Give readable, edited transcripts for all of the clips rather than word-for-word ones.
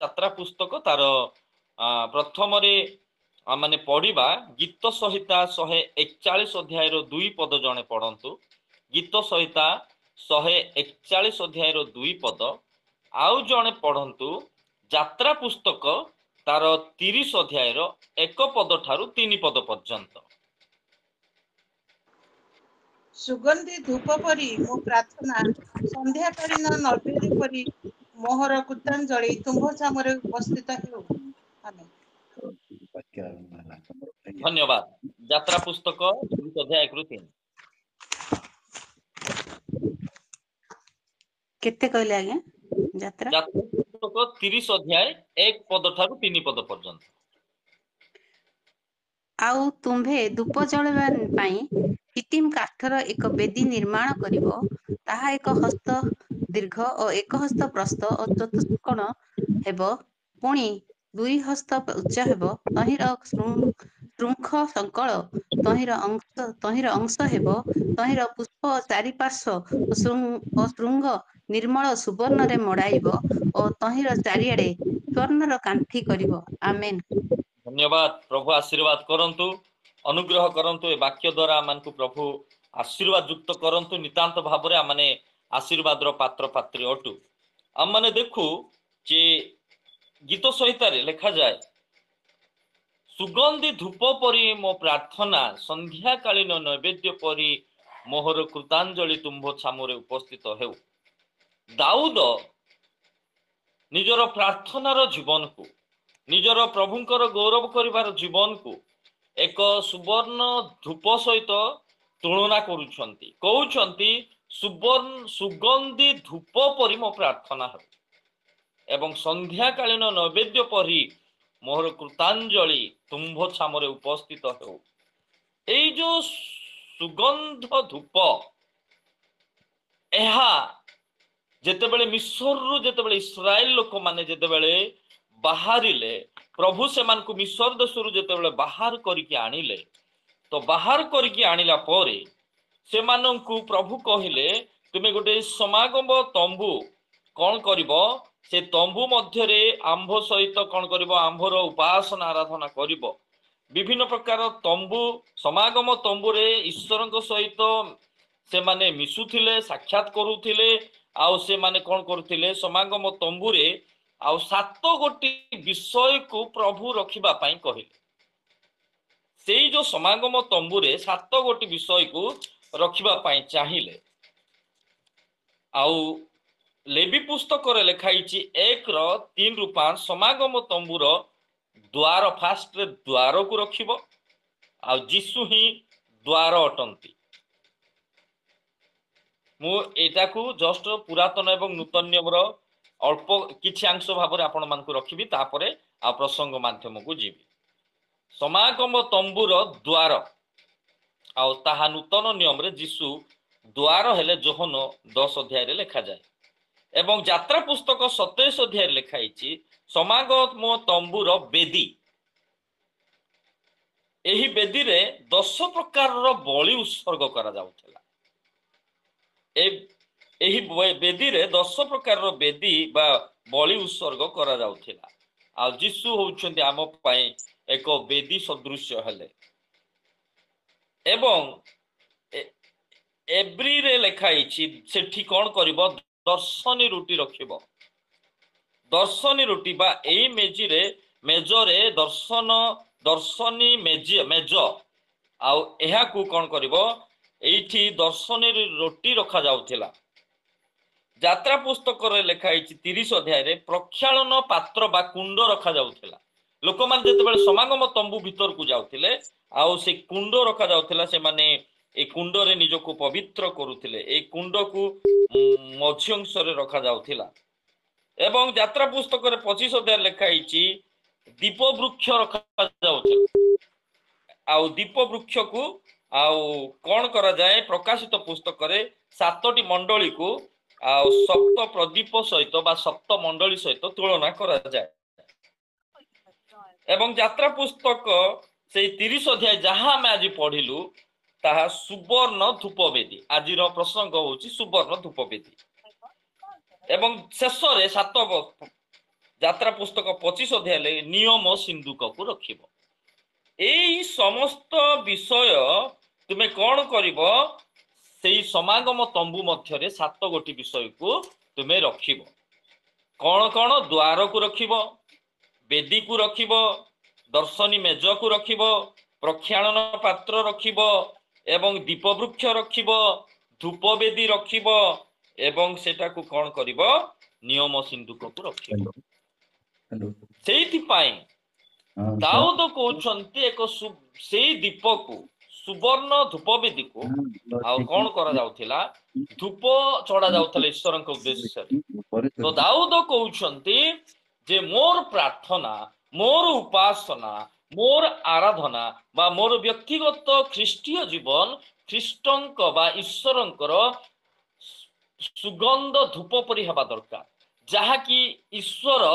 ଯାତ୍ରା ପୁସ୍ତକ ତାର ପ୍ରଥମ ମାନେ ପଢିବା ଗୀତ ସଂହିତା 141 ଅଧ୍ୟାୟର 2 ପଦ ଜଣେ ପଢନ୍ତୁ। ଗୀତ ସଂହିତା 141 ଅଧ୍ୟାୟର 2 ପଦ। ଆଉ ଜଣେ ପଢନ୍ତୁ ଯାତ୍ରା ପୁସ୍ତକ ତାର 30 ଅଧ୍ୟାୟର 1 ପଦ ଠାରୁ 3 ପଦ ପର୍ଯ୍ୟନ୍ତ। ସୁଗନ୍ଧି ଧୂପ ପରି ମୋ ପ୍ରାର୍ଥନା, ସନ୍ଧ୍ୟାକାଳୀନ ନୈବେଦ୍ୟ ପରି ମୋହର କୃତାଞ୍ଜଳି ତୁମ୍ଭ ଚାମରେ ଉପସ୍ଥିତ ହେଉ। ଆମେନ୍। ଧନ୍ୟବାଦ। ଯାତ୍ରା ପୁସ୍ତକ 30 ଅଧ୍ୟାୟ 1 ରୁ 3। କେତେ କହିଲେ ଆଜ୍ଞା? ଯାତ୍ରା ପୁସ୍ତକ 30 ଅଧ୍ୟାୟ 1 ପଦ ଠାରୁ 3 ପଦ ପର୍ଯ୍ୟନ୍ତ। ଆଉ ତୁମ୍ଭେ ଧୂପ ଜଳାଇବା ପାଇଁ କିଟିମ କାଠର ଏକ ବେଦୀ ନିର୍ମାଣ କରିବ। ତାହା 1 ହସ୍ତ ଦୀର୍ଘ ଓ 1 ହସ୍ତ ପ୍ରସ୍ଥ ଓ ଚତୁଷ୍କୋଣ ହେବ, ପୁଣି 2 ହସ୍ତ ଉଚ୍ଚ ହେବ। ତହିଁର ଶୃଙ୍ଖ ସକଳ ତହିଁର ଅଂଶ ହେବ। ତହିଁର ପୁଷ୍ପ ଚାରିପାର୍ଶ୍ୱ ଓ ଶୃଙ୍ଗ ନିର୍ମଳ ସୁବର୍ଣ୍ଣରେ ମଡ଼ାଇବ ଓ ତହିଁର ଚାରିଆଡେ ସ୍ୱର୍ଣ୍ଣର କାନ୍ଥି କରିବ। ଆମେନ୍। ଧନ୍ୟବାଦ। ପ୍ରଭୁ ଆଶୀର୍ବାଦ କରନ୍ତୁ, ଅନୁଗ୍ରହ କରନ୍ତୁ। ଏ ବାକ୍ୟ ଦ୍ୱାରା ଆମକୁ ପ୍ରଭୁ ଆଶୀର୍ବାଦ ଯୁକ୍ତ କରନ୍ତୁ। ନିତାନ୍ତ ଭାବରେ ଆମମାନେ ଆଶୀର୍ବାଦର ପାତ୍ର ପାତ୍ରୀ ଅଟୁ। ଆମମାନେ ଦେଖୁ ଯେ ଗୀତ ସଂହିତାରେ ଲେଖାଯାଏ, ସୁଗନ୍ଧି ଧୂପ ପରି ମୋ ପ୍ରାର୍ଥନା, ସନ୍ଧ୍ୟାକାଳୀନ ନୈବେଦ୍ୟ ପରି ମୋହର କୃତାଞ୍ଜଳି ତୁମ୍ଭ ଛାମୁରେ ଉପସ୍ଥିତ ହେଉ। ଦାଉଦ ନିଜର ପ୍ରାର୍ଥନାର ଜୀବନକୁ, ନିଜର ପ୍ରଭୁଙ୍କର ଗୌରବ କରିବାର ଜୀବନକୁ ଏକ ସୁବର୍ଣ୍ଣ ଧୂପ ସହିତ ତୁଳନା କରୁଛନ୍ତି। କହୁଛନ୍ତି ସୁଗନ୍ଧି ଧୂପ ପରି ମୋ ପ୍ରାର୍ଥନା ହେଉ ଏବଂ ସନ୍ଧ୍ୟାକାଳୀନ ନୈବେଦ୍ୟ ପରି ମୋହର କୃତାଞ୍ଜଳି ତୁମ୍ଭ ଛାମରେ ଉପସ୍ଥିତ ହେଉ। ଏଇ ଯୋଉ ସୁଗନ୍ଧ ଧୂପ, ଏହା ଯେତେବେଳେ ମିଶ୍ରରୁ ଯେତେବେଳେ ଇସ୍ରାଏଲ ଲୋକମାନେ ଯେତେବେଳେ ବାହାରିଲେ, ପ୍ରଭୁ ସେମାନଙ୍କୁ ମିଶ୍ର ଦେଶରୁ ଯେତେବେଳେ ବାହାର କରିକି ଆଣିଲେ, ତ ବାହାର କରିକି ଆଣିଲା ପରେ ସେମାନଙ୍କୁ ପ୍ରଭୁ କହିଲେ, ତୁମେ ଗୋଟେ ସମାଗମ ତମ୍ବୁ କଣ କରିବ, ସେ ତମ୍ବୁ ମଧ୍ୟରେ ଆମ୍ଭ ସହିତ କଣ କରିବ, ଆମ୍ଭର ଉପାସନା ଆରାଧନା କରିବ। ବିଭିନ୍ନ ପ୍ରକାର ତମ୍ବୁ, ସମାଗମ ତମ୍ବୁରେ ଈଶ୍ୱରଙ୍କ ସହିତ ସେମାନେ ମିଶୁଥିଲେ, ସାକ୍ଷାତ କରୁଥିଲେ। ଆଉ ସେମାନେ କଣ କରୁଥିଲେ, ସମାଗମ ତମ୍ବୁରେ ଆଉ 7 ଗୋଟି ବିଷୟକୁ ପ୍ରଭୁ ରଖିବା ପାଇଁ କହିଲେ। ସେଇ ଯୋଉ ସମାଗମ ତମ୍ବୁରେ 7 ଗୋଟି ବିଷୟକୁ ରଖିବା ପାଇଁ ଚାହିଁଲେ। ଆଉ ଲେବି ପୁସ୍ତକରେ ଲେଖା ହେଇଛି 1:3-5 ସମାଗମ ତମ୍ବୁର ଦ୍ୱାର, ଫାଷ୍ଟରେ ଦ୍ୱାରକୁ ରଖିବ। ଆଉ ଯୀଶୁ ହିଁ ଦ୍ୱାର ଅଟନ୍ତି। ମୁଁ ଏଟାକୁ ଜଷ୍ଟ ପୁରାତନ ଏବଂ ନୂତନ ନିୟମର ଅଳ୍ପ କିଛି ଅଂଶ ଭାବରେ ଆପଣ ମାନଙ୍କୁ ରଖିବି, ତାପରେ ଆଉ ପ୍ରସଙ୍ଗ ମାଧ୍ୟମକୁ ଯିବି। ସମାଗମ ତମ୍ବୁର ଦ୍ୱାର, ଆଉ ତାହା ନୂତନ ନିୟମରେ ଯୀଶୁ ଦ୍ୱାର ହେଲେ ଯୋହନ 10 ଅଧ୍ୟାୟରେ ଲେଖାଯାଏ। ଏବଂ ଯାତ୍ରା ପୁସ୍ତକ 27 ଅଧ୍ୟାୟରେ ଲେଖା ହେଇଛି ସମାଗମ ତମ୍ବୁର ବେଦୀ। ଏହି ବେଦୀରେ 10 ପ୍ରକାରର ବଳି ଉତ୍ସର୍ଗ କରାଯାଉଥିଲା। ଏହି ବେଦୀରେ 10 ପ୍ରକାରର ବେଦୀ ବା ବଳି ଉତ୍ସର୍ଗ କରାଯାଉଥିଲା। ଆଉ ଯୀଶୁ ହଉଛନ୍ତି ଆମ ପାଇଁ ଏକ ବେଦୀ ସଦୃଶ୍ୟ ହେଲେ। ଏବଂ ଏବ୍ରିରେ ଲେଖା ହେଇଛି ସେଠି କଣ କରିବ, ଦର୍ଶନୀ ରୁଟି ରଖିବ। ଦର୍ଶନୀ ରୁଟି ବା ଏଇ ମେଜରେ ଦର୍ଶନୀ ମେଜ, ଆଉ ଏହାକୁ କଣ କରିବ, ଏଇଠି ଦର୍ଶନୀ ରୁଟି ରଖାଯାଉଥିଲା। ଯାତ୍ରା ପୁସ୍ତକରେ ଲେଖା ହେଇଛି 30 ଅଧ୍ୟାୟରେ ପ୍ରକ୍ଷାଳନ ପାତ୍ର ବା କୁଣ୍ଡ ରଖାଯାଉଥିଲା। ଲୋକମାନେ ଯେତେବେଳେ ସମାଗମ ତମ୍ବୁ ଭିତରକୁ ଯାଉଥିଲେ, ଆଉ ସେ କୁଣ୍ଡ ରଖାଯାଉଥିଲା, ସେମାନେ ଏ କୁଣ୍ଡରେ ନିଜକୁ ପବିତ୍ର କରୁଥିଲେ। এই କୁଣ୍ଡକୁ ମଝି ଅଂଶରେ ରଖାଯାଉଥିଲା। ଏବଂ ଯାତ୍ରା ପୁସ୍ତକରେ 25 ଅଧ୍ୟାୟରେ ଲେଖା ହେଇଛି ଦୀପ ବୃକ୍ଷ ରଖାଯାଉଥିଲା। ଆଉ ଦୀପ ବୃକ୍ଷକୁ ଆଉ କଣ କରାଯାଏ, ପ୍ରକାଶିତ ପୁସ୍ତକରେ 7ଟି ମଣ୍ଡଳୀକୁ ଆଉ 7 ପ୍ରଦୀପ ସହିତ ବା 7 ମଣ୍ଡଳୀ ସହିତ ତୁଳନା କରାଯାଏ। ଏବଂ ଯାତ୍ରା ପୁସ୍ତକ ସେଇ 30 ଅଧ୍ୟାୟ ଯାହା ଆମେ ଆଜି ପଢିଲୁ, ତାହା ସୁବର୍ଣ୍ଣ ଧୂପବେଦୀ। ଆଜିର ପ୍ରସଙ୍ଗ ହଉଛି ସୁବର୍ଣ୍ଣ ଧୂପବେଦୀ। ଏବଂ ଶେଷରେ ଯାତ୍ରା ପୁସ୍ତକ 25 ଅଧ୍ୟାୟରେ ନିୟମ ସିନ୍ଦୁକକୁ ରଖିବ। ଏଇ ସମସ୍ତ ବିଷୟ ତୁମେ କଣ କରିବ? ସେଇ ସମାଗମ ତମ୍ବୁ ମଧ୍ୟରେ 7 ଗୋଟି ବିଷୟକୁ ତୁମେ ରଖିବ। କଣ କଣ? ଦ୍ୱାରକୁ ରଖିବ, ବେଦୀକୁ ରଖିବ, ଦର୍ଶନୀ ମେଜକୁ ରଖିବ, ପ୍ରକ୍ଷାଳନ ପାତ୍ର ରଖିବ, ଏବଂ ଦୀପବୃକ୍ଷ ରଖିବ, ଧୂପବେଦୀ ରଖିବ, ଏବଂ ସେଟାକୁ କଣ କରିବ? ନିୟମ ସିନ୍ଦୁକକୁ ରଖିବ। ସେଇଥିପାଇଁ ଦାଉଦ କହୁଛନ୍ତି ସେଇ ଦୀପକୁ, ସୁବର୍ଣ୍ଣ ଧୂପବେଦୀକୁ ଆଉ କଣ କରାଯାଉଥିଲା? ଧୂପ ଚଢା ଯାଉଥିଲା ଈଶ୍ୱରଙ୍କ ଉଦ୍ଦେଶ୍ୟରେ। ତ ଦାଉଦ କହୁଛନ୍ତି ଯେ ମୋର ପ୍ରାର୍ଥନା, ମୋର ଉପାସନା, ମୋର ଆରାଧନା ବା ମୋର ବ୍ୟକ୍ତିଗତ ଖ୍ରୀଷ୍ଟୀୟ ଜୀବନ ଖ୍ରୀଷ୍ଟଙ୍କ ବା ଈଶ୍ୱରଙ୍କର ସୁଗନ୍ଧ ଧୂପ ପରି ହେବା ଦରକାର, ଯାହାକି ଈଶ୍ୱର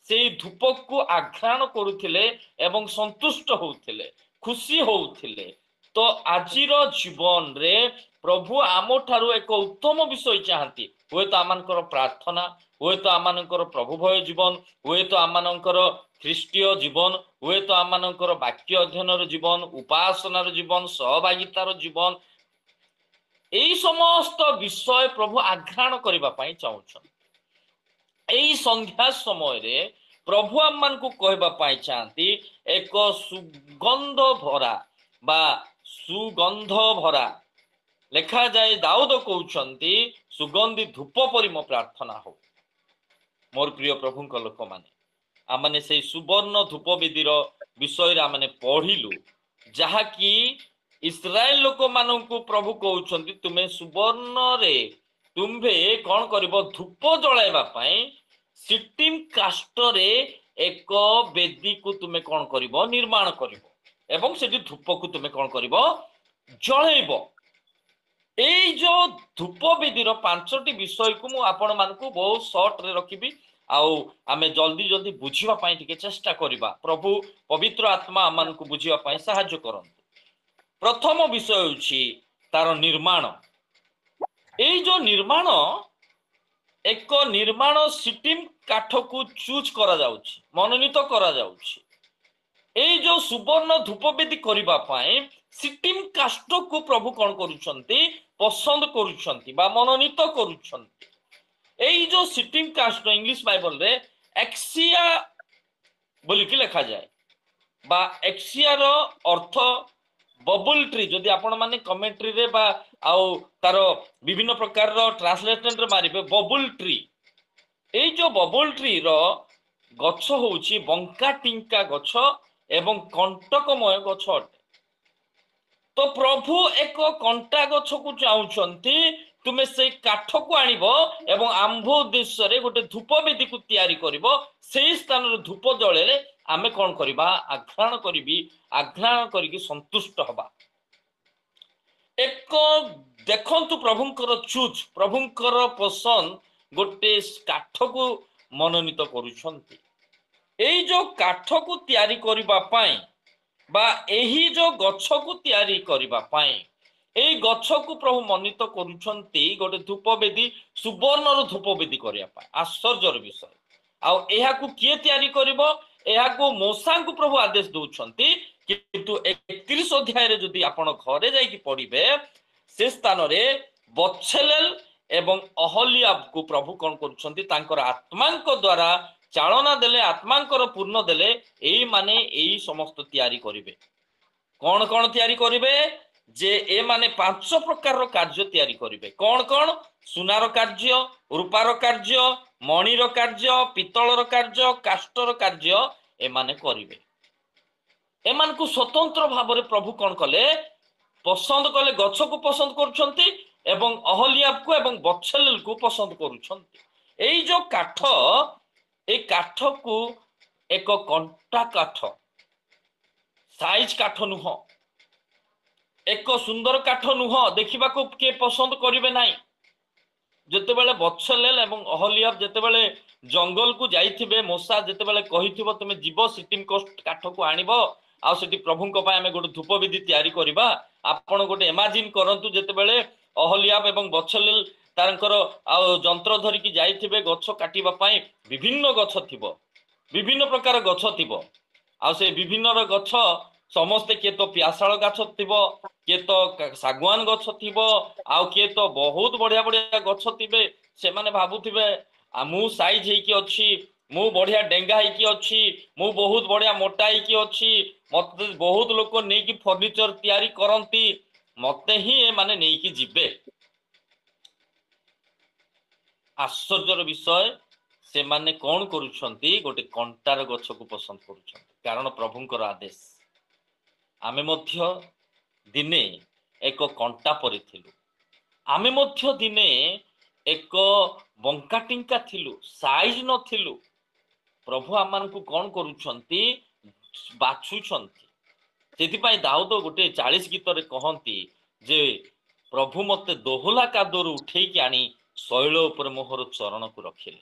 ସେଇ ଧୂପକୁ ଆଘ୍ରାଣ କରୁଥିଲେ ଏବଂ ସନ୍ତୁଷ୍ଟ ହଉଥିଲେ, ଖୁସି ହଉଥିଲେ। ତ ଆଜିର ଜୀବନରେ ପ୍ରଭୁ ଆମଠାରୁ ଏକ ଉତ୍ତମ ବିଷୟ ଚାହାନ୍ତି। ହୁଏତ ଆମମାନଙ୍କର ପ୍ରାର୍ଥନା, ହୁଏତ ଆମମାନଙ୍କର ପ୍ରଭୁ ଭୟ ଜୀବନ, ହୁଏତ ଆମମାନଙ୍କର ଖ୍ରୀଷ୍ଟୀୟ ଜୀବନ, ହୁଏତ ଆମମାନଙ୍କର ବାକ୍ୟ ଅଧ୍ୟୟନର ଜୀବନ, ଉପାସନାର ଜୀବନ, ସହଭାଗିତାର ଜୀବନ, এই ସମସ୍ତ ବିଷୟ ପ୍ରଭୁ ଆଘ୍ରାଣ କରିବା ପାଇଁ ଚାହୁଁଛନ୍ତି। এই ସନ୍ଧ୍ୟା ସମୟରେ ପ୍ରଭୁ ଆମମାନଙ୍କୁ କହିବା ପାଇଁ ଚାହାନ୍ତି ଏକ ସୁଗନ୍ଧ ଭରା ବା ସୁଗନ୍ଧ ଭରା, ଲେଖାଯାଏ ଦାଉଦ କହୁଛନ୍ତି ସୁଗନ୍ଧି ଧୂପ ପରି ମୋ ପ୍ରାର୍ଥନା ହଉ। ମୋର ପ୍ରିୟ ପ୍ରଭୁଙ୍କ ଲୋକମାନେ, ଆମମାନେ ସେଇ ସୁବର୍ଣ୍ଣ ଧୂପବେଦୀର ବିଷୟରେ ଆମମାନେ ପଢିଲୁ, ଯାହାକି ଇସ୍ରାଏଲ ଲୋକମାନଙ୍କୁ ପ୍ରଭୁ କହୁଛନ୍ତି ତୁମେ ସୁବର୍ଣ୍ଣରେ ତୁମ୍ଭେ କଣ କରିବ? ଧୂପ ଜଳାଇବା ପାଇଁ ସିଟିମ କାଷ୍ଟରେ ଏକ ବେଦୀକୁ ତୁମେ କଣ କରିବ? ନିର୍ମାଣ କରିବ ଏବଂ ସେଠି ଧୂପକୁ ତୁମେ କଣ କରିବ? ଜଳେଇବ। ଏଇ ଯୋଉ ଧୂପ ବେଦୀର 5ଟି ବିଷୟକୁ ମୁଁ ଆପଣମାନଙ୍କୁ ବହୁତ ସର୍ଟରେ ରଖିବି, ଆଉ ଆମେ ଜଲ୍ଦି ଜଲ୍ଦି ବୁଝିବା ପାଇଁ ଟିକେ ଚେଷ୍ଟା କରିବା। ପ୍ରଭୁ ପବିତ୍ର ଆତ୍ମା ଆମମାନଙ୍କୁ ବୁଝିବା ପାଇଁ ସାହାଯ୍ୟ କରନ୍ତୁ। ପ୍ରଥମ ବିଷୟ ହେଉଛି ତାର ନିର୍ମାଣ। ଏଇ ଯୋଉ ନିର୍ମାଣ, ଏକ ନିର୍ମାଣ ସିଟିମ କାଠକୁ ଚୁଜ୍ କରାଯାଉଛି, ମନୋନୀତ କରାଯାଉଛି। ଏଇ ଯୋଉ ସୁବର୍ଣ୍ଣ ଧୂପବେଦୀ କରିବା ପାଇଁ ସିଟିମ କାଷ୍ଟକୁ ପ୍ରଭୁ କଣ କରୁଛନ୍ତି? ପସନ୍ଦ କରୁଛନ୍ତି ବା ମନୋନୀତ କରୁଛନ୍ତି। ଏଇ ଯୋଉ ସିଟିମ କାଷ୍ଟ ଇଂଲିଶ ବାଇବଲରେ ଏକ୍ସିଆ ବୋଲିକି ଲେଖାଯାଏ ବା ଏକ୍ସିଆର ଅର୍ଥ ବବୁଲ ଟ୍ରି। ଯଦି ଆପଣ ମାନେ କମେଣ୍ଟ୍ରିରେ ବା ଆଉ ତାର ବିଭିନ୍ନ ପ୍ରକାରର ଟ୍ରାନ୍ସଲେସନରେ ମାରିବେ ବବୁଲ ଟ୍ରି, ଏଇ ଯୋଉ ବବୁଲ ଟ୍ରିର ଗଛ ହଉଛି ବଙ୍କା ଟିଙ୍କା ଗଛ ଏବଂ କଣ୍ଟକମୟ ଗଛ ଅଟେ। ତ ପ୍ରଭୁ ଏକ କଣ୍ଟା ଗଛକୁ ଚାହୁଁଛନ୍ତି ତୁମେ ସେଇ କାଠକୁ ଆଣିବ ଏବଂ ଆମ୍ଭ ଉଦ୍ଦେଶ୍ୟରେ ଗୋଟେ ଧୂପ ବେଦୀକୁ ତିଆରି କରିବ। ସେଇ ସ୍ଥାନରେ ଧୂପ ଜଳେରେ ଆମେ କଣ କରିବା? ଆଘ୍ରାଣ କରିକି ସନ୍ତୁଷ୍ଟ ହବା। ଏକ ଦେଖନ୍ତୁ ପ୍ରଭୁଙ୍କର ଚୁଜ୍, ପ୍ରଭୁଙ୍କର ପସନ୍ଦ ଗୋଟେ କାଠକୁ ମନୋନୀତ କରୁଛନ୍ତି। ଏଇ ଯୋଉ କାଠକୁ ତିଆରି କରିବା ପାଇଁ ବା ଏହି ଯୋଉ ଗଛକୁ ତିଆରି କରିବା ପାଇଁ, ଏଇ ଗଛକୁ ପ୍ରଭୁ ମନୋନୀତ କରୁଛନ୍ତି ଗୋଟେ ଧୂପବେଦୀ, ସୁବର୍ଣ୍ଣର ଧୂପବେଦୀ କରିବା ପାଇଁ। ଆଶ୍ଚର୍ଯ୍ୟର ବିଷୟ। ଆଉ ଏହାକୁ କିଏ ତିଆରି କରିବ? ଏହାକୁ ମୋସାଙ୍କୁ ପ୍ରଭୁ ଆଦେଶ ଦଉଛନ୍ତି। କିନ୍ତୁ 31 ଅଧ୍ୟାୟରେ ଯଦି ଆପଣ ଘରେ ଯାଇକି ପଢିବେ, ସେ ସ୍ଥାନରେ ବଛଲେଲ ଏବଂ ଅହଲିଆବକୁ ପ୍ରଭୁ କଣ କରୁଛନ୍ତି? ତାଙ୍କର ଆତ୍ମାଙ୍କ ଦ୍ୱାରା ଚାଳନା ଦେଲେ, ଆତ୍ମାଙ୍କର ପୂର୍ଣ୍ଣ ଦେଲେ, ଏଇମାନେ ଏଇ ସମସ୍ତ ତିଆରି କରିବେ। କଣ କଣ ତିଆରି କରିବେ? ଯେ ଏମାନେ 5 ପ୍ରକାରର କାର୍ଯ୍ୟ ତିଆରି କରିବେ। କଣ କଣ? ସୁନାର କାର୍ଯ୍ୟ, ରୂପାର କାର୍ଯ୍ୟ, ମଣିର କାର୍ଯ୍ୟ, ପିତ୍ତଳର କାର୍ଯ୍ୟ, କାଷ୍ଟର କାର୍ଯ୍ୟ ଏମାନେ କରିବେ। ଏମାନଙ୍କୁ ସ୍ୱତନ୍ତ୍ର ଭାବରେ ପ୍ରଭୁ କଣ କଲେ? ପସନ୍ଦ କଲେ। ଗଛକୁ ପସନ୍ଦ କରୁଛନ୍ତି ଏବଂ ଅହଲିଆବକୁ ଏବଂ ବଛଲେଲକୁ ପସନ୍ଦ କରୁଛନ୍ତି। ଏଇ ଯୋଉ କାଠ, এই କାଠକୁ ଏକ କଣ୍ଟା କାଠ, ସାଇଜ କାଠ ନୁହଁ, ଏକ ସୁନ୍ଦର କାଠ ନୁହଁ, ଦେଖିବାକୁ କିଏ ପସନ୍ଦ କରିବେ ନାହିଁ। ଯେତେବେଳେ ବଛଲେଲ ଏବଂ ଅହଲିଆବ ଯେତେବେଳେ ଜଙ୍ଗଲକୁ ଯାଇଥିବେ, ମୋସା ଯେତେବେଳେ କହିଥିବ ତୁମେ ଯିବ ସିଟିମ କାଠକୁ ଆଣିବ ଆଉ ସେଠି ପ୍ରଭୁଙ୍କ ପାଇଁ ଆମେ ଗୋଟେ ଧୂପବେଦୀ ତିଆରି କରିବା। ଆପଣ ଗୋଟେ ଇମାଜିନ କରନ୍ତୁ, ଯେତେବେଳେ ଅହଲିଆବ ଏବଂ ବଛଲେଲ ତାଙ୍କର ଆଉ ଯନ୍ତ୍ର ଧରିକି ଯାଇଥିବେ ଗଛ କାଟିବା ପାଇଁ। ବିଭିନ୍ନ ଗଛ ଥିବ, ବିଭିନ୍ନ ପ୍ରକାର ଗଛ ଥିବ। ଆଉ ସେ ବିଭିନ୍ନ ଗଛ ସମସ୍ତେ କିଏ ତ ପିଆଶାଳ ଗଛ ଥିବ, କିଏ ତ ଶାଗୁଆନ ଗଛ ଥିବ, ଆଉ କିଏ ତ ବହୁତ ବଢିଆ ବଢିଆ ଗଛ ଥିବେ। ସେମାନେ ଭାବୁଥିବେ ମୁଁ ସାଇଜ ହେଇକି ଅଛି, ମୁଁ ବଢିଆ ଡେଙ୍ଗା ହେଇକି ଅଛି, ମୁଁ ବହୁତ ବଢିଆ ମୋଟା ହେଇକି ଅଛି, ମତେ ବହୁତ ଲୋକ ନେଇକି ଫର୍ଣ୍ଣିଚର ତିଆରି କରନ୍ତି, ମତେ ହିଁ ଏମାନେ ନେଇକି ଯିବେ। ଆଶ୍ଚର୍ଯ୍ୟର ବିଷୟ, ସେମାନେ କଣ କରୁଛନ୍ତି? ଗୋଟେ କଣ୍ଟାର ଗଛକୁ ପସନ୍ଦ କରୁଛନ୍ତି, କାରଣ ପ୍ରଭୁଙ୍କର ଆଦେଶ। ଆମେ ମଧ୍ୟ ଦିନେ ଏକ କଣ୍ଟା ପରି ଥିଲୁ, ଆମେ ମଧ୍ୟ ଦିନେ ଏକ ବଙ୍କା ଟିଙ୍କା ଥିଲୁ, ସାଇଜ ନଥିଲୁ। ପ୍ରଭୁ ଆମମାନଙ୍କୁ କଣ କରୁଛନ୍ତି? ବାଛୁଛନ୍ତି। ସେଥିପାଇଁ ଦାଉଦ ଗୋଟେ 40 ଗୀତରେ କହନ୍ତି ଯେ ପ୍ରଭୁ ମତେ ଦୋହଲା କାଦୁଅରୁ ଉଠେଇକି ଆଣି ଶୈଳ ଉପରେ ମୋହର ଚରଣକୁ ରଖିଲେ।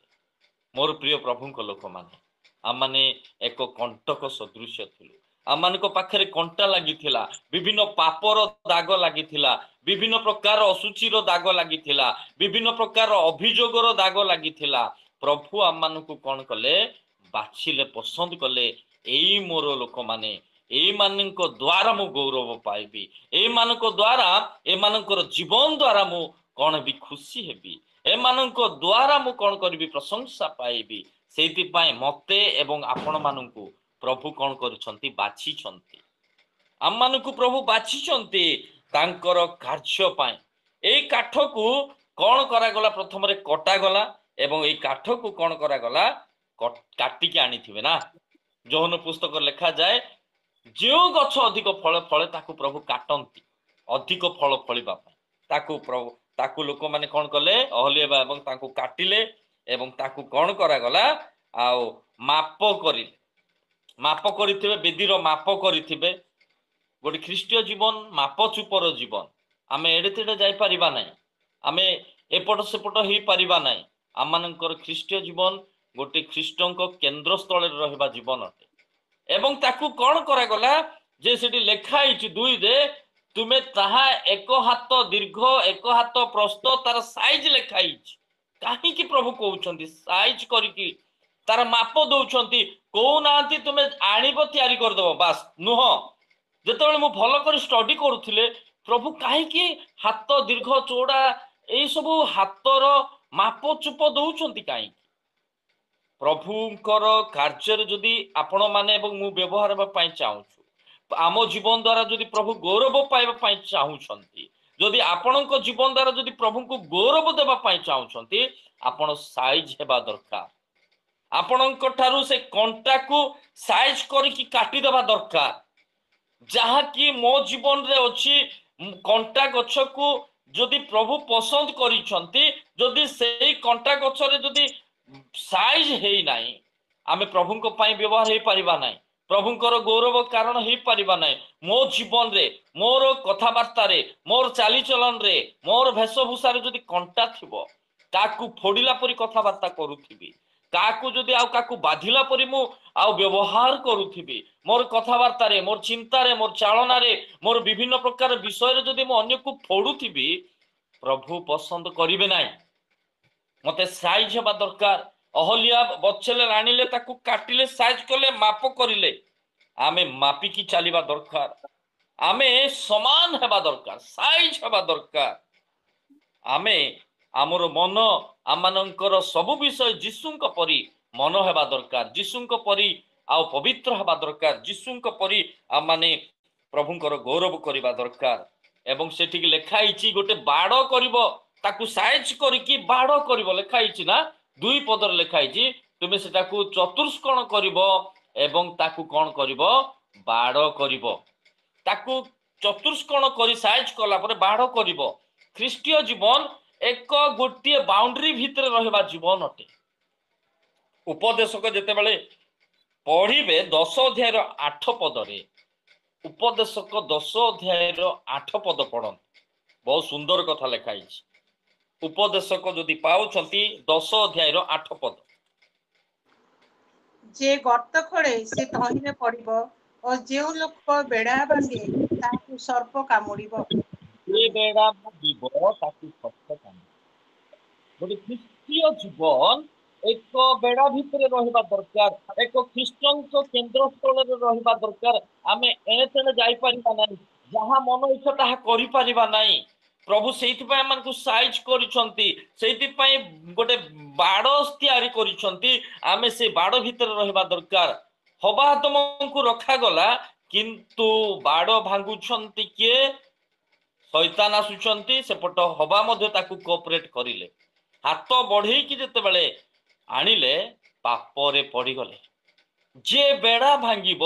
ମୋର ପ୍ରିୟ ପ୍ରଭୁଙ୍କ ଲୋକମାନେ, ଆମମାନେ ଏକ କଣ୍ଟକ ସଦୃଶ୍ୟ ଥିଲୁ। ଆମମାନଙ୍କ ପାଖରେ କଣ୍ଟା ଲାଗିଥିଲା, ବିଭିନ୍ନ ପାପର ଦାଗ ଲାଗିଥିଲା, ବିଭିନ୍ନ ପ୍ରକାର ଅଶୁଚିର ଦାଗ ଲାଗିଥିଲା, ବିଭିନ୍ନ ପ୍ରକାର ଅଭିଯୋଗର ଦାଗ ଲାଗିଥିଲା। ପ୍ରଭୁ ଆମମାନଙ୍କୁ କଣ କଲେ? ବାଛିଲେ, ପସନ୍ଦ କଲେ। ଏଇ ମୋର ଲୋକମାନେ, ଏଇମାନଙ୍କ ଦ୍ଵାରା ମୁଁ ଗୌରବ ପାଇବି, ଏଇମାନଙ୍କ ଦ୍ଵାରା, ଏମାନଙ୍କର ଜୀବନ ଦ୍ଵାରା ମୁଁ କଣ ବି ଖୁସି ହେବି, ଏମାନଙ୍କ ଦ୍ଵାରା ମୁଁ କଣ କରିବି? ପ୍ରଶଂସା ପାଇବି। ସେଇଥିପାଇଁ ମତେ ଏବଂ ଆପଣ ମାନଙ୍କୁ ପ୍ରଭୁ କଣ କରିଛନ୍ତି? ବାଛିଛନ୍ତି। ଆମମାନଙ୍କୁ ପ୍ରଭୁ ବାଛିଛନ୍ତି ତାଙ୍କର କାର୍ଯ୍ୟ ପାଇଁ। ଏଇ କାଠକୁ କଣ କରାଗଲା? ପ୍ରଥମରେ କଟାଗଲା ଏବଂ ଏଇ କାଠକୁ କଣ କରାଗଲା? କାଟିକି ଆଣିଥିବେ ନା। ଯୌନ ପୁସ୍ତକ ଲେଖାଯାଏ ଯେଉଁ ଗଛ ଅଧିକ ଫଳ ଫଳେ ତାକୁ ପ୍ରଭୁ କାଟନ୍ତି, ଅଧିକ ଫଳ ଫଳିବା ପାଇଁ। ତାକୁ ଲୋକମାନେ କଣ କଲେ? ଅହଲିଏବା ଏବଂ ତାଙ୍କୁ କାଟିଲେ ଏବଂ ତାକୁ କଣ କରାଗଲା? ଆଉ ମାପ କରିଲେ। ମାପ କରିଥିବେ, ବେଦୀର ମାପ କରିଥିବେ। ଗୋଟେ ଖ୍ରୀଷ୍ଟୀୟ ଜୀବନ ମାପଚୁପର ଜୀବନ। ଆମେ ଏଡେ ତେଡେ ଯାଇପାରିବା ନାହିଁ, ଆମେ ଏପଟ ସେପଟ ହେଇପାରିବା ନାହିଁ। ଆମମାନଙ୍କର ଖ୍ରୀଷ୍ଟୀୟ ଜୀବନ ଗୋଟେ ଖ୍ରୀଷ୍ଟଙ୍କ କେନ୍ଦ୍ରସ୍ଥଳରେ ରହିବା ଜୀବନ ଅଟେ। ଏବଂ ତାକୁ କଣ କରାଗଲା? ଯେ ସେଠି ଲେଖା ହେଇଛି 2 ତୁମେ ତାହା 1 ହାତ ଦୀର୍ଘ 1 ହାତ ପ୍ରସ୍ତ, ତାର ସାଇଜ ଲେଖା ହେଇଛି। କାହିଁକି ପ୍ରଭୁ କହୁଛନ୍ତି ସାଇଜ କରିକି? ତାର ମାପ ଦଉଛନ୍ତି, କହୁନାହାନ୍ତି ତୁମେ ଆଣିବ ତିଆରି କରିଦବ, ବାସ୍ ନୁହଁ। ଯେତେବେଳେ ମୁଁ ଭଲ କରି ଷ୍ଟଡି କରୁଥିଲେ, ପ୍ରଭୁ କାହିଁକି ହାତ ଦୀର୍ଘ ଚଉଡା ଏଇ ସବୁ ହାତର ମାପ ଚୁପ ଦଉଛନ୍ତି କାହିଁକି? ପ୍ରଭୁଙ୍କର କାର୍ଯ୍ୟରେ ଯଦି ଆପଣ ମାନେ ଏବଂ ମୁଁ ବ୍ୟବହାର ହେବା ପାଇଁ ଚାହୁଁଛୁ, ଆମ ଜୀବନ ଦ୍ଵାରା ଯଦି ପ୍ରଭୁ ଗୌରବ ପାଇବା ପାଇଁ ଚାହୁଁଛନ୍ତି, ଯଦି ଆପଣଙ୍କ ଜୀବନ ଦ୍ଵାରା ଯଦି ପ୍ରଭୁଙ୍କୁ ଗୌରବ ଦେବା ପାଇଁ ଚାହୁଁଛନ୍ତି, ଆପଣ ସାଇଜ ହେବା ଦରକାର। ଆପଣଙ୍କ ଠାରୁ ସେ କଣ୍ଟାକୁ ସାଇଜ କରିକି କାଟିଦେବା ଦରକାର। ଯାହାକି ମୋ ଜୀବନରେ ଅଛି, କଣ୍ଟା ଗଛକୁ ଯଦି ପ୍ରଭୁ ପସନ୍ଦ କରିଛନ୍ତି, ଯଦି ସେଇ କଣ୍ଟା ଗଛରେ ଯଦି ସାଇଜ ହେଇନାହିଁ, ଆମେ ପ୍ରଭୁଙ୍କ ପାଇଁ ବ୍ୟବହାର ହେଇପାରିବା ନାହିଁ, ପ୍ରଭୁଙ୍କର ଗୌରବ କାରଣ ହେଇପାରିବା ନାହିଁ। ମୋ ଜୀବନରେ, ମୋର କଥାବାର୍ତ୍ତାରେ, ମୋର ଚାଲିଚଳନରେ, ମୋର ବେଶଭୂଷାରେ ଯଦି କଣ୍ଟା ଥିବ, ତାକୁ ଫୋଡିଲା ପରି କଥାବାର୍ତ୍ତା କରୁଥିବି, କାହାକୁ ଯଦି ଆଉ କାହାକୁ ବାଧିଲା ପରି ମୁଁ ଆଉ ବ୍ୟବହାର କରୁଥିବି, ମୋର କଥାବାର୍ତ୍ତାରେ, ମୋର ଚିନ୍ତାରେ, ମୋର ଚାଳନାରେ, ମୋର ବିଭିନ୍ନ ପ୍ରକାର ବିଷୟରେ ଯଦି ମୁଁ ଅନ୍ୟକୁ ଫୋଡୁଥିବି, ପ୍ରଭୁ ପସନ୍ଦ କରିବେ ନାହିଁ। ମତେ ସାଇଜ ହେବା ଦରକାର। ଅହଲିଆ ବଛେଲେ ଆଣିଲେ, ତାକୁ କାଟିଲେ, ସାଇଜ କଲେ, ମାପ କରିଲେ। ଆମେ ମାପିକି ଚାଲିବା ଦରକାର। ଆମେ ସମାନ ହେବା ଦରକାର, ସାଇଜ ହେବା ଦରକାର। ଆମେ ଆମର ମନ, ଆମମାନଙ୍କର ସବୁ ବିଷୟ ଯୀଶୁଙ୍କ ପରି ମନ ହେବା ଦରକାର, ଯୀଶୁଙ୍କ ପରି ଆଉ ପବିତ୍ର ହେବା ଦରକାର, ଯୀଶୁଙ୍କ ପରି ଆମମାନେ ପ୍ରଭୁଙ୍କର ଗୌରବ କରିବା ଦରକାର। ଏବଂ ସେଠିକି ଲେଖା ହେଇଛି ଗୋଟେ ବାଡ଼ କରିବ, ତାକୁ ସାଇଜ କରିକି ବାଡ଼ କରିବ ଲେଖା ହେଇଛି ନା। 2 ପଦରେ ଲେଖା ହେଇଛି, ତୁମେ ସେଟାକୁ ଚତୁଷ୍କୋଣ କରିବ ଏବଂ ତାକୁ କଣ କରିବ? ବାଡ଼ କରିବ। ତାକୁ ଚତୁଷ୍କୋଣ କରି ସାଇଜ କଲା ପରେ ବାଡ଼ କରିବ। ଖ୍ରୀଷ୍ଟୀୟ ଜୀବନ ଏକ ଗୋଟିଏ ବାଉଣ୍ଡ୍ରି ଭିତରେ ରହିବା ଜୀବନ ଅଟେ। ଉପଦେଶକ ଯେତେବେଳେ ପଢିବେ 10 ଅଧ୍ୟାୟର 8 ପଦରେ, ଉପଦେଶକ 10 ଅଧ୍ୟାୟର 8 ପଦ ପଢନ୍ତୁ, ବହୁତ ସୁନ୍ଦର କଥା ଲେଖା ହେଇଛି। ଉପଦେଶକ ଯଦି ପାଉଛନ୍ତି 10 ଅଧ୍ୟାୟର 8 ପଦ। ଯେ ଗର୍ତ୍ତ ଖୋଳେ ସେ ତହିଁରେ ପଡ଼ିବ, ଓ ଯେଉଁ ଲୋକ ବେড়ା ଭାଙ୍ଗେ ତାହାକୁ ସର୍ପ କାମୁଡ଼ିବ। ଯେ ବେଡ଼ା ଭାଙ୍ଗିବ ତାକୁ ସର୍ପ କାମୁଡ଼ିବ। गोटे ख्रीष्टीय जीवन एक बेड़ा भितर रहिबा दरकार एक ख्रीष्टन केन्द्र स्थल रहिबा दरकार आमे एणे तेणे जाई परिबा नाही जहाँ मन इच्छा ताहा करि परिबा नाही प्रभु सेइथिपाई आमनकु साइज करिसंती सेइथिपाई गोटे बाड़ तैयारी करिसंती आमे से बाड़ भितर रहिबा दरकार हवा तुमको रखा गला किंतु बाड़ भांगुछंती किए शैतान आसुचंती सेपट हवा मध्य ताकू कोऑपरेट करिले हाथ बढ़े कि जेतेबेले आनिले पापरे पड़ीगले जे बेड़ा भांगिब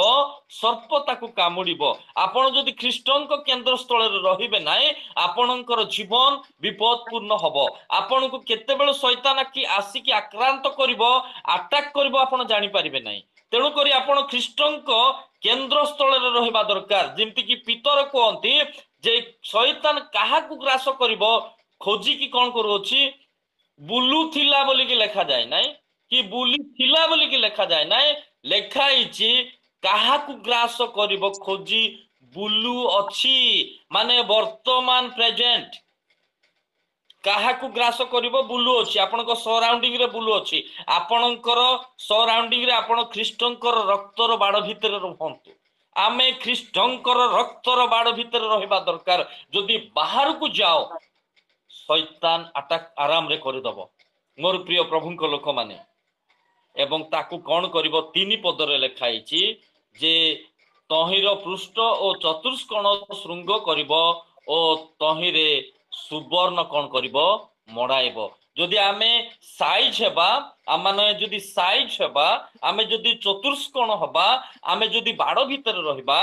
सर्प ताकू कामुड़िब आपण जदि ख्रीष्टन केन्द्र स्थल रहिबे नाई आपणकर जीवन विपदपूर्ण हब आपण को केतेबेले शैतान की आसिकी आक्रांत करिब अटैक करिब आपण जानि परिबे नाई तेणु करी आपण ख्रीष्टन केन्द्र स्थल रहिबा दरकार जेमति कि पितर कहंती जे शैतान काहाकू ग्रास करिब खोजी की कोन करूछि बुलू थिला बोली की लेखा जाय नाई कि बुली थिला बोली की लेखा जाय नाई लेखाई काहाकू ग्रास करिब खोजी बुलू अछि माने वर्तमान प्रेजेंट काहाकू ग्रास करिब बुलू अछि आपनक सराउंडिंग रे बुलू अछि आपनकर सराउंडिंग रे आपण ख्रीष्टंकर रक्तर बाड़ भितर रहंतु आमे ख्रीष्टंकर रक्तर बाड़ भितर रहिबा दरकार जदि बाहर को जाओ शैतान अटैक आराम रे करदब मोर प्रिय प्रभुंक लोक माने एवं ताकू कौन करिब तीन पदरे लेखाई जे तहिर पृष्ठ और चतुष्कोण श्रृंग करिब और तहिरे सुवर्ण कौन करिब मड़ाइब जदि आमे साइज हेबा आमाने जदि साइज हेबा आमे जदि चतुष्कोण हबा आमे जदि बाड़ भितर रहिबा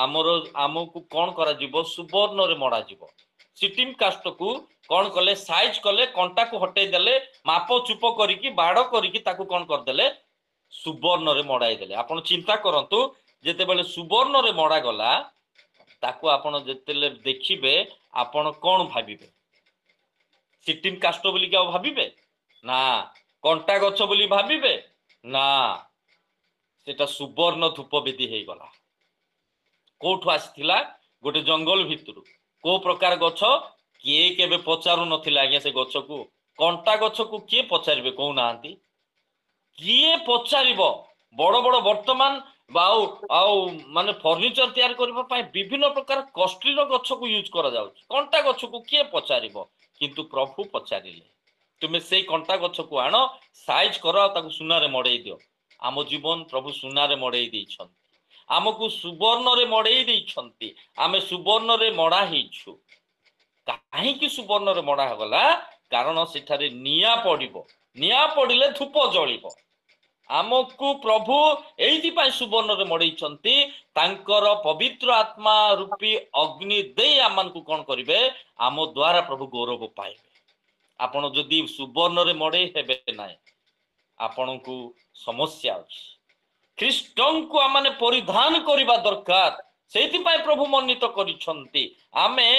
आमरो आमको कौन करा जीवो सुवर्ण रे मड़ा जीवो सिटिम कास्ट को कौन कले साइज कले कंटा को हटे देले माप चुप करिकी बाड़ करिकी ताकू कौन कर देले सुवर्ण रे मड़ाई देले आपण चिंता करंतु जेते बेले सुवर्ण रे मड़ा गला ताकू आपण जेतेले देखिबे आपण कौन भाबिबे सिटिम कास्ट बोली क्या भाबिबे ना कंटा गछ बोली भाबिबे ना सेटा सुवर्ण धूप बेदी हे गला कोठु आसीथिला गोटे जंगल भितरु को प्रकार गछ किए केबे पचारु नथिला आज्ञा से गछ को कंटा गछ को किए पचारिबे कहू नांती किए पचारिबो बड़ बड़ वर्तमान बाउ आउ माने फर्निचर तैयार करबा पय विभिन्न प्रकार कॉस्टली रो गछ को यूज करा जाउछ कंटा गछ को किए पचारिबो किंतु प्रभु पचारिले तुमे सेई कंटा गछ को आनो साइज करो ताकू सुना रे मड़ेई दियो आम जीवन प्रभु सुना रे मड़ेई दैछन आमको सुवर्ण रे मड़ेई दैछंती आमे सुवर्ण रे मड़ा हिछु काहे कि सुवर्ण रे मड़ा गला कारण सेठारे निया पड़िबो निया पड़िले धूप जळिबो आमको प्रभु एइथि पय सुवर्ण रे मड़ेइछंती तांकर पवित्र आत्मा रूपी अग्नि दे आमन को कोन करिवे आम द्वारा प्रभु गौरव पाइबे आपण जदि सुवर्ण रे मड़े हेबे नाय आपण को समस्या अछि ख्रीष्टन को आमने परिधान करिबा दरकार सेति पय प्रभु मन्नित करिछंती आमे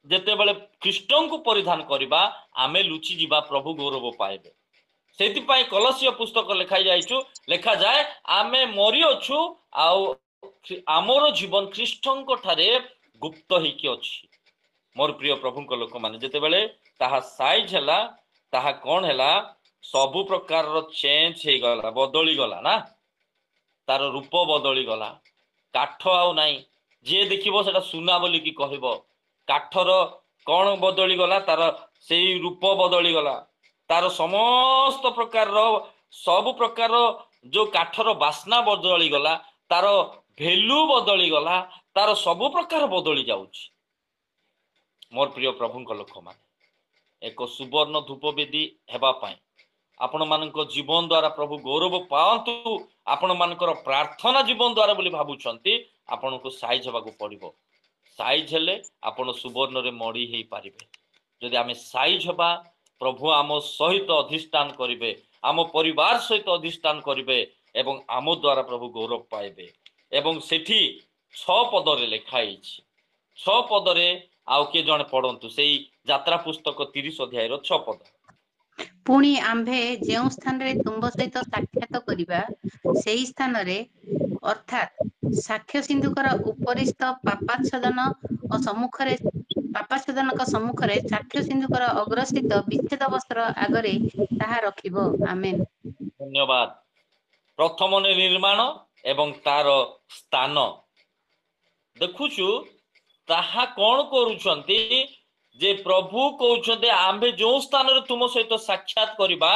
जेते बेले ख्रीष्टन को परिधान करिबा आमे लुचि जीवा प्रभु गौरव पाइबे सेति पय कलसीय पुस्तक लेखाई जाइछु लेखा जाय आमे मरि अछु आउ आमर जीवन ख्रीष्टन को ठारे गुप्त हिकी अछि मोर प्रिय प्रभु को लोक माने जेते बेले ताहा साइज हला ताहा कोन हला सबु प्रकार रो चेंज हे गला बदली गला ना तार रूप बदली गला काठ आउ नाही जे देखिबो सेटा सुना बोली की कहबो काठर कौन बदली गला तार सेई रूप बदली गला तार समस्त प्रकार रो सब प्रकार जो काठर बास्ना बदली गला तार भेल्यू बदली गला तार सब प्रकार बदली जाउछि मोर प्रिय प्रभु को लोक माने एक सुवर्ण धूप बेदी हेबा पाई आपण मानक जीवन द्वारा प्रभु गौरव पांतु आपण मानकर प्रार्थना जीवन द्वारा बोली भाबुछंती आपण को साइज हेबाकू पड़िबो साइज हेले आपण सुवर्ण रे मड़ी हे पारिबे जदि आमे साइज हेबा प्रभु आम सहित अधिष्ठान करिवे आम परिवार सहित अधिष्ठान करिवे एवं आम द्वारा प्रभु गौरव पाइबे एवं सेठी 6 पदरे लेखाई 6 पदरे आउ के जने पढंतु सेई यात्रा पुस्तक 30 अध्याय रो 6 पद पुणी आम्भे जेउ स्थान रे तुंब सहित साक्षात करिबा सेई स्थान रे अर्थात साक्ष्य सिंधुकर उपरिस्थ पापाच्छदन और सम्मुखरे ବାପାସଦନଙ୍କ ସମ୍ମୁଖରେ ସାକ୍ଷ୍ୟ ସିନ୍ଧୁକର ଅଗ୍ରସ୍ଥିତ ବିଚ୍ଛେଦ ବସ୍ତ୍ର ଆଗରେ ତାହା ରଖିବ। ଆମେନ୍। ଧନ୍ୟବାଦ। ପ୍ରଥମ ନିର୍ମାଣ ଏବଂ ତାର ସ୍ଥାନ ଦେଖୁଛୁ ତାହା କଣ କରୁଛନ୍ତି ଯେ ପ୍ରଭୁ କହୁଛନ୍ତି ଆମ୍ଭେ ଯୋଉ ସ୍ଥାନରେ ତୁମ ସହିତ ସାକ୍ଷାତ କରିବା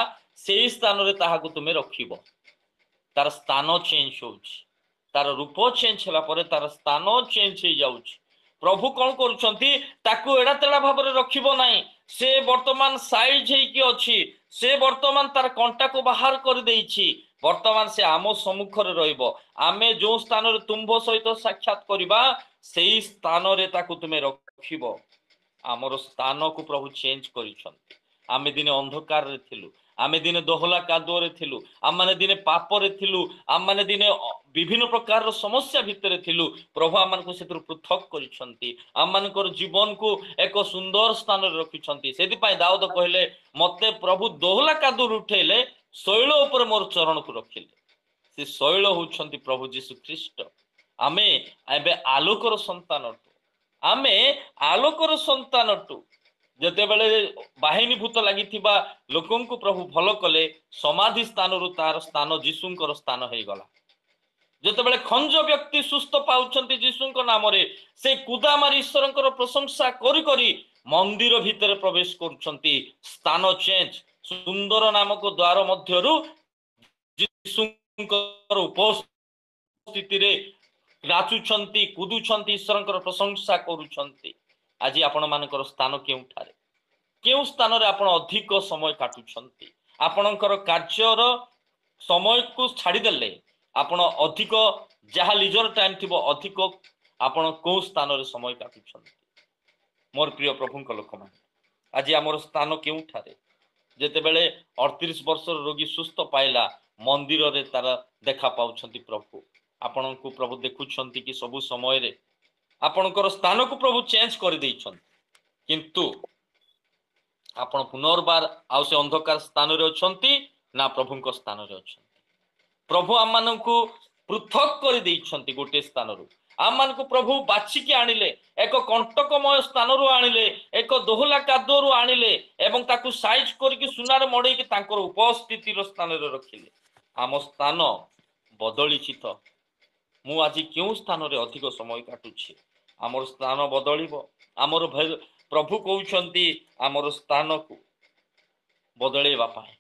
ସେଇ ସ୍ଥାନରେ ତାହାକୁ ତୁମେ ରଖିବ। ତାର ସ୍ଥାନ ଚେଞ୍ଜ ହଉଛି, ତାର ରୂପ ଚେଞ୍ଜ ହେଲା ପରେ ତାର ସ୍ଥାନ ଚେଞ୍ଜ ହେଇଯାଉଛି। ପ୍ରଭୁ କଣ କରୁଛନ୍ତି ତାକୁ ଏଡା ତେଡା ଭାବରେ ରଖିବ ନାହିଁ। ସେ ବର୍ତ୍ତମାନ ସାଇଜ ହେଇକି ଅଛି, ସେ ବର୍ତ୍ତମାନ ତାର କଣ୍ଟାକୁ ବାହାର କରିଦେଇଛି। ବର୍ତ୍ତମାନ ସେ ଆମ ସମ୍ମୁଖରେ ରହିବ। ଆମେ ଯୋଉ ସ୍ଥାନରେ ତୁମ୍ଭ ସହିତ ସାକ୍ଷାତ କରିବା ସେଇ ସ୍ଥାନରେ ତାକୁ ତୁମେ ରଖିବ। ଆମର ସ୍ଥାନକୁ ପ୍ରଭୁ ଚେଞ୍ଜ କରିଛନ୍ତି। ଆମେ ଦିନେ ଅନ୍ଧକାରରେ ଥିଲୁ, ଆମେ ଦିନେ ଦୋହଲା କାଦୁଅରେ ଥିଲୁ, ଆମମାନେ ଦିନେ ପାପରେ ଥିଲୁ, ଆମମାନେ ଦିନେ ବିଭିନ୍ନ ପ୍ରକାରର ସମସ୍ୟା ଭିତରେ ଥିଲୁ। ପ୍ରଭୁ ଆମମାନଙ୍କୁ ସେଥିରୁ ପୃଥକ କରିଛନ୍ତି, ଆମମାନଙ୍କର ଜୀବନକୁ ଏକ ସୁନ୍ଦର ସ୍ଥାନରେ ରଖିଛନ୍ତି। ସେଥିପାଇଁ ଦାଉଦ କହିଲେ ମତେ ପ୍ରଭୁ ଦୋହଲା କାଦୁଅରୁ ଉଠେଇଲେ, ଶୈଳ ଉପରେ ମୋର ଚରଣକୁ ରଖିଲେ। ସେ ଶୈଳ ହଉଛନ୍ତି ପ୍ରଭୁ ଯୀଶୁ ଖ୍ରୀଷ୍ଟ। ଆମେ ଏବେ ଆଲୋକର ସନ୍ତାନ ଅଟୁ, ଆମେ ଆଲୋକର ସନ୍ତାନ ଅଟୁ। ଯେତେବେଳେ ବାହିନୀଭୂତ ଲାଗିଥିବା ଲୋକଙ୍କୁ ପ୍ରଭୁ ଭଲ କଲେ, ସମାଧି ସ୍ଥାନରୁ ତାର ସ୍ଥାନ ଯୀଶୁଙ୍କର ସ୍ଥାନ ହେଇଗଲା। ଯେତେବେଳେ ଖଞ୍ଜ ବ୍ୟକ୍ତି ସୁସ୍ଥ ପାଉଛନ୍ତି ଯୀଶୁଙ୍କ ନାମରେ, ସେ କୁଦା ମାରି ଈଶ୍ୱରଙ୍କର ପ୍ରଶଂସା କରି କରି ମନ୍ଦିର ଭିତରେ ପ୍ରବେଶ କରୁଛନ୍ତି। ସ୍ଥାନ ଚେଞ୍ଜ। ସୁନ୍ଦର ନାମକ ଦ୍ୱାର ମଧ୍ୟରୁ ଯୀଶୁଙ୍କର ଉପସ୍ଥିତିରେ ନାଚୁଛନ୍ତି, କୁଦୁଛନ୍ତି, ଈଶ୍ୱରଙ୍କର ପ୍ରଶଂସା କରୁଛନ୍ତି। ଆଜି ଆପଣ ମାନଙ୍କର ସ୍ଥାନ କେଉଁଠାରେ? କେଉଁ ସ୍ଥାନରେ ଆପଣ ଅଧିକ ସମୟ କାଟୁଛନ୍ତି? ଆପଣଙ୍କର କାର୍ଯ୍ୟର ସମୟକୁ ଛାଡ଼ିଦେଲେ ଆପଣ ଅଧିକ ଯାହା ଲିଜର ଟାଇମ ଥିବ ଅଧିକ ଆପଣ କୋଉ ସ୍ଥାନରେ ସମୟ କାଟୁଛନ୍ତି? ମୋର ପ୍ରିୟ ପ୍ରଭୁଙ୍କ ଲୋକମାନେ, ଆଜି ଆମର ସ୍ଥାନ କେଉଁଠାରେ? ଯେତେବେଳେ 38 ବର୍ଷର ରୋଗୀ ସୁସ୍ଥ ପାଇଲା, ମନ୍ଦିରରେ ତାର ଦେଖା ପାଉଛନ୍ତି ପ୍ରଭୁ। ଆପଣଙ୍କୁ ପ୍ରଭୁ ଦେଖୁଛନ୍ତି କି ସବୁ ସମୟରେ? ଆପଣଙ୍କର ସ୍ଥାନକୁ ପ୍ରଭୁ ଚେଞ୍ଜ କରିଦେଇଛନ୍ତି, କିନ୍ତୁ ଆପଣ ପୁନର୍ବାର ଆଉ ସେ ଅନ୍ଧକାର ସ୍ଥାନରେ ଅଛନ୍ତି ନା ପ୍ରଭୁଙ୍କ ସ୍ଥାନରେ ଅଛନ୍ତି? ପ୍ରଭୁ ଆମମାନଙ୍କୁ ପୃଥକ କରିଦେଇଛନ୍ତି ଗୋଟିଏ ସ୍ଥାନରୁ। ଆମମାନଙ୍କୁ ପ୍ରଭୁ ବାଛିକି ଆଣିଲେ, ଏକ କଣ୍ଟକମୟ ସ୍ଥାନରୁ ଆଣିଲେ, ଏକ ଦୋହଲା କାଦୁଅରୁ ଆଣିଲେ ଏବଂ ତାକୁ ସାଇଜ କରିକି ସୁନାରେ ମଡେଇକି ତାଙ୍କର ଉପସ୍ଥିତିର ସ୍ଥାନରେ ରଖିଲେ। ଆମ ସ୍ଥାନ ବଦଳିଛି ତ? ମୁଁ ଆଜି କେଉଁ ସ୍ଥାନରେ ଅଧିକ ସମୟ କାଟୁଛି? ଆମର ସ୍ଥାନ ବଦଳିବ। ଆମର ପ୍ରଭୁ କହୁଛନ୍ତି ଆମର ସ୍ଥାନକୁ ବଦଳେଇବା ପାଇଁ।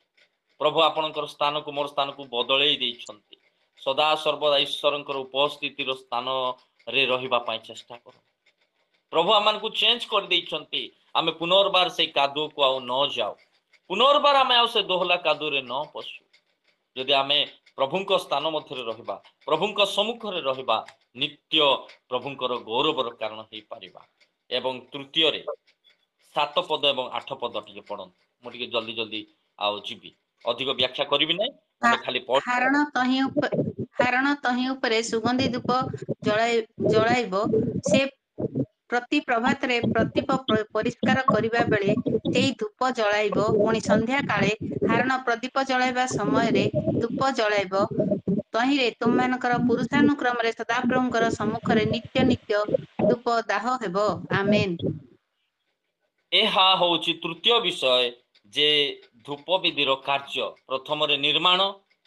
ପ୍ରଭୁ ଆପଣଙ୍କର ସ୍ଥାନକୁ ମୋର ସ୍ଥାନକୁ ବଦଳେଇ ଦେଇଛନ୍ତି। ସଦା ସର୍ବଦା ଈଶ୍ୱରଙ୍କର ଉପସ୍ଥିତିର ସ୍ଥାନରେ ରହିବା ପାଇଁ ଚେଷ୍ଟା କର। ପ୍ରଭୁ ଆମମାନଙ୍କୁ ଚେଞ୍ଜ କରିଦେଇଛନ୍ତି। ଆମେ ପୁନର୍ବାର ସେଇ କାଦୁଅକୁ ଆଉ ନ ଯାଉ, ପୁନର୍ବାର ଆମେ ଆଉ ସେ ଦୋହଲା କାଦୁଅରେ ନ ପଶୁ। ଯଦି ଆମେ ପ୍ରଭୁଙ୍କ ସ୍ଥାନ ମଧ୍ୟରେ ରହିବା, ପ୍ରଭୁଙ୍କ ସମ୍ମୁଖରେ ରହିବା, ନିତ୍ୟ ପ୍ରଭୁଙ୍କର ଗୌରବର କାରଣ ହେଇପାରିବା। ଏବଂ ତୃତୀୟରେ 7 ପଦ ଏବଂ 8 ପଦ ଟିକେ ପଢନ୍ତୁ। ମୁଁ ଟିକେ ଜଲ୍ଦି ଜଲ୍ଦି ଆଉ ଯିବି, ଅଧିକ ବ୍ୟାଖ୍ୟା କରିବି ନାହିଁ, ଆମେ ଖାଲି ହାରଣ ତହିଁ ଉପରେ ସୁଗନ୍ଧି ଧୂପ ଜଳାଇବ। ସେ ପ୍ରତି ପ୍ରଭାତରେ ପ୍ରଦୀପ ପରିଷ୍କାର କରିବା ବେଳେ ସେଇ ଧୂପ ଜଳାଇବ। ପୁଣି ସନ୍ଧ୍ୟା କାଳେ ହାରଣ ପ୍ରଦୀପ ଜଳାଇବା ସମୟରେ ଧୂପ ଜଳାଇବ। ତହିଁରେ ତୁମମାନଙ୍କର ପୁରୁଷାନୁକ୍ରମରେ ସଦାପ୍ରଭୁଙ୍କର ସମ୍ମୁଖରେ ନିତ୍ୟ ନିତ୍ୟ ଧୂପ ଦାହ ହେବ। ଆମେନ୍। ଏହା ହଉଛି ତୃତୀୟ ବିଷୟ, ଯେ ଧୂପ ବିଧିର କାର୍ଯ୍ୟ। ପ୍ରଥମରେ ନିର୍ମାଣ,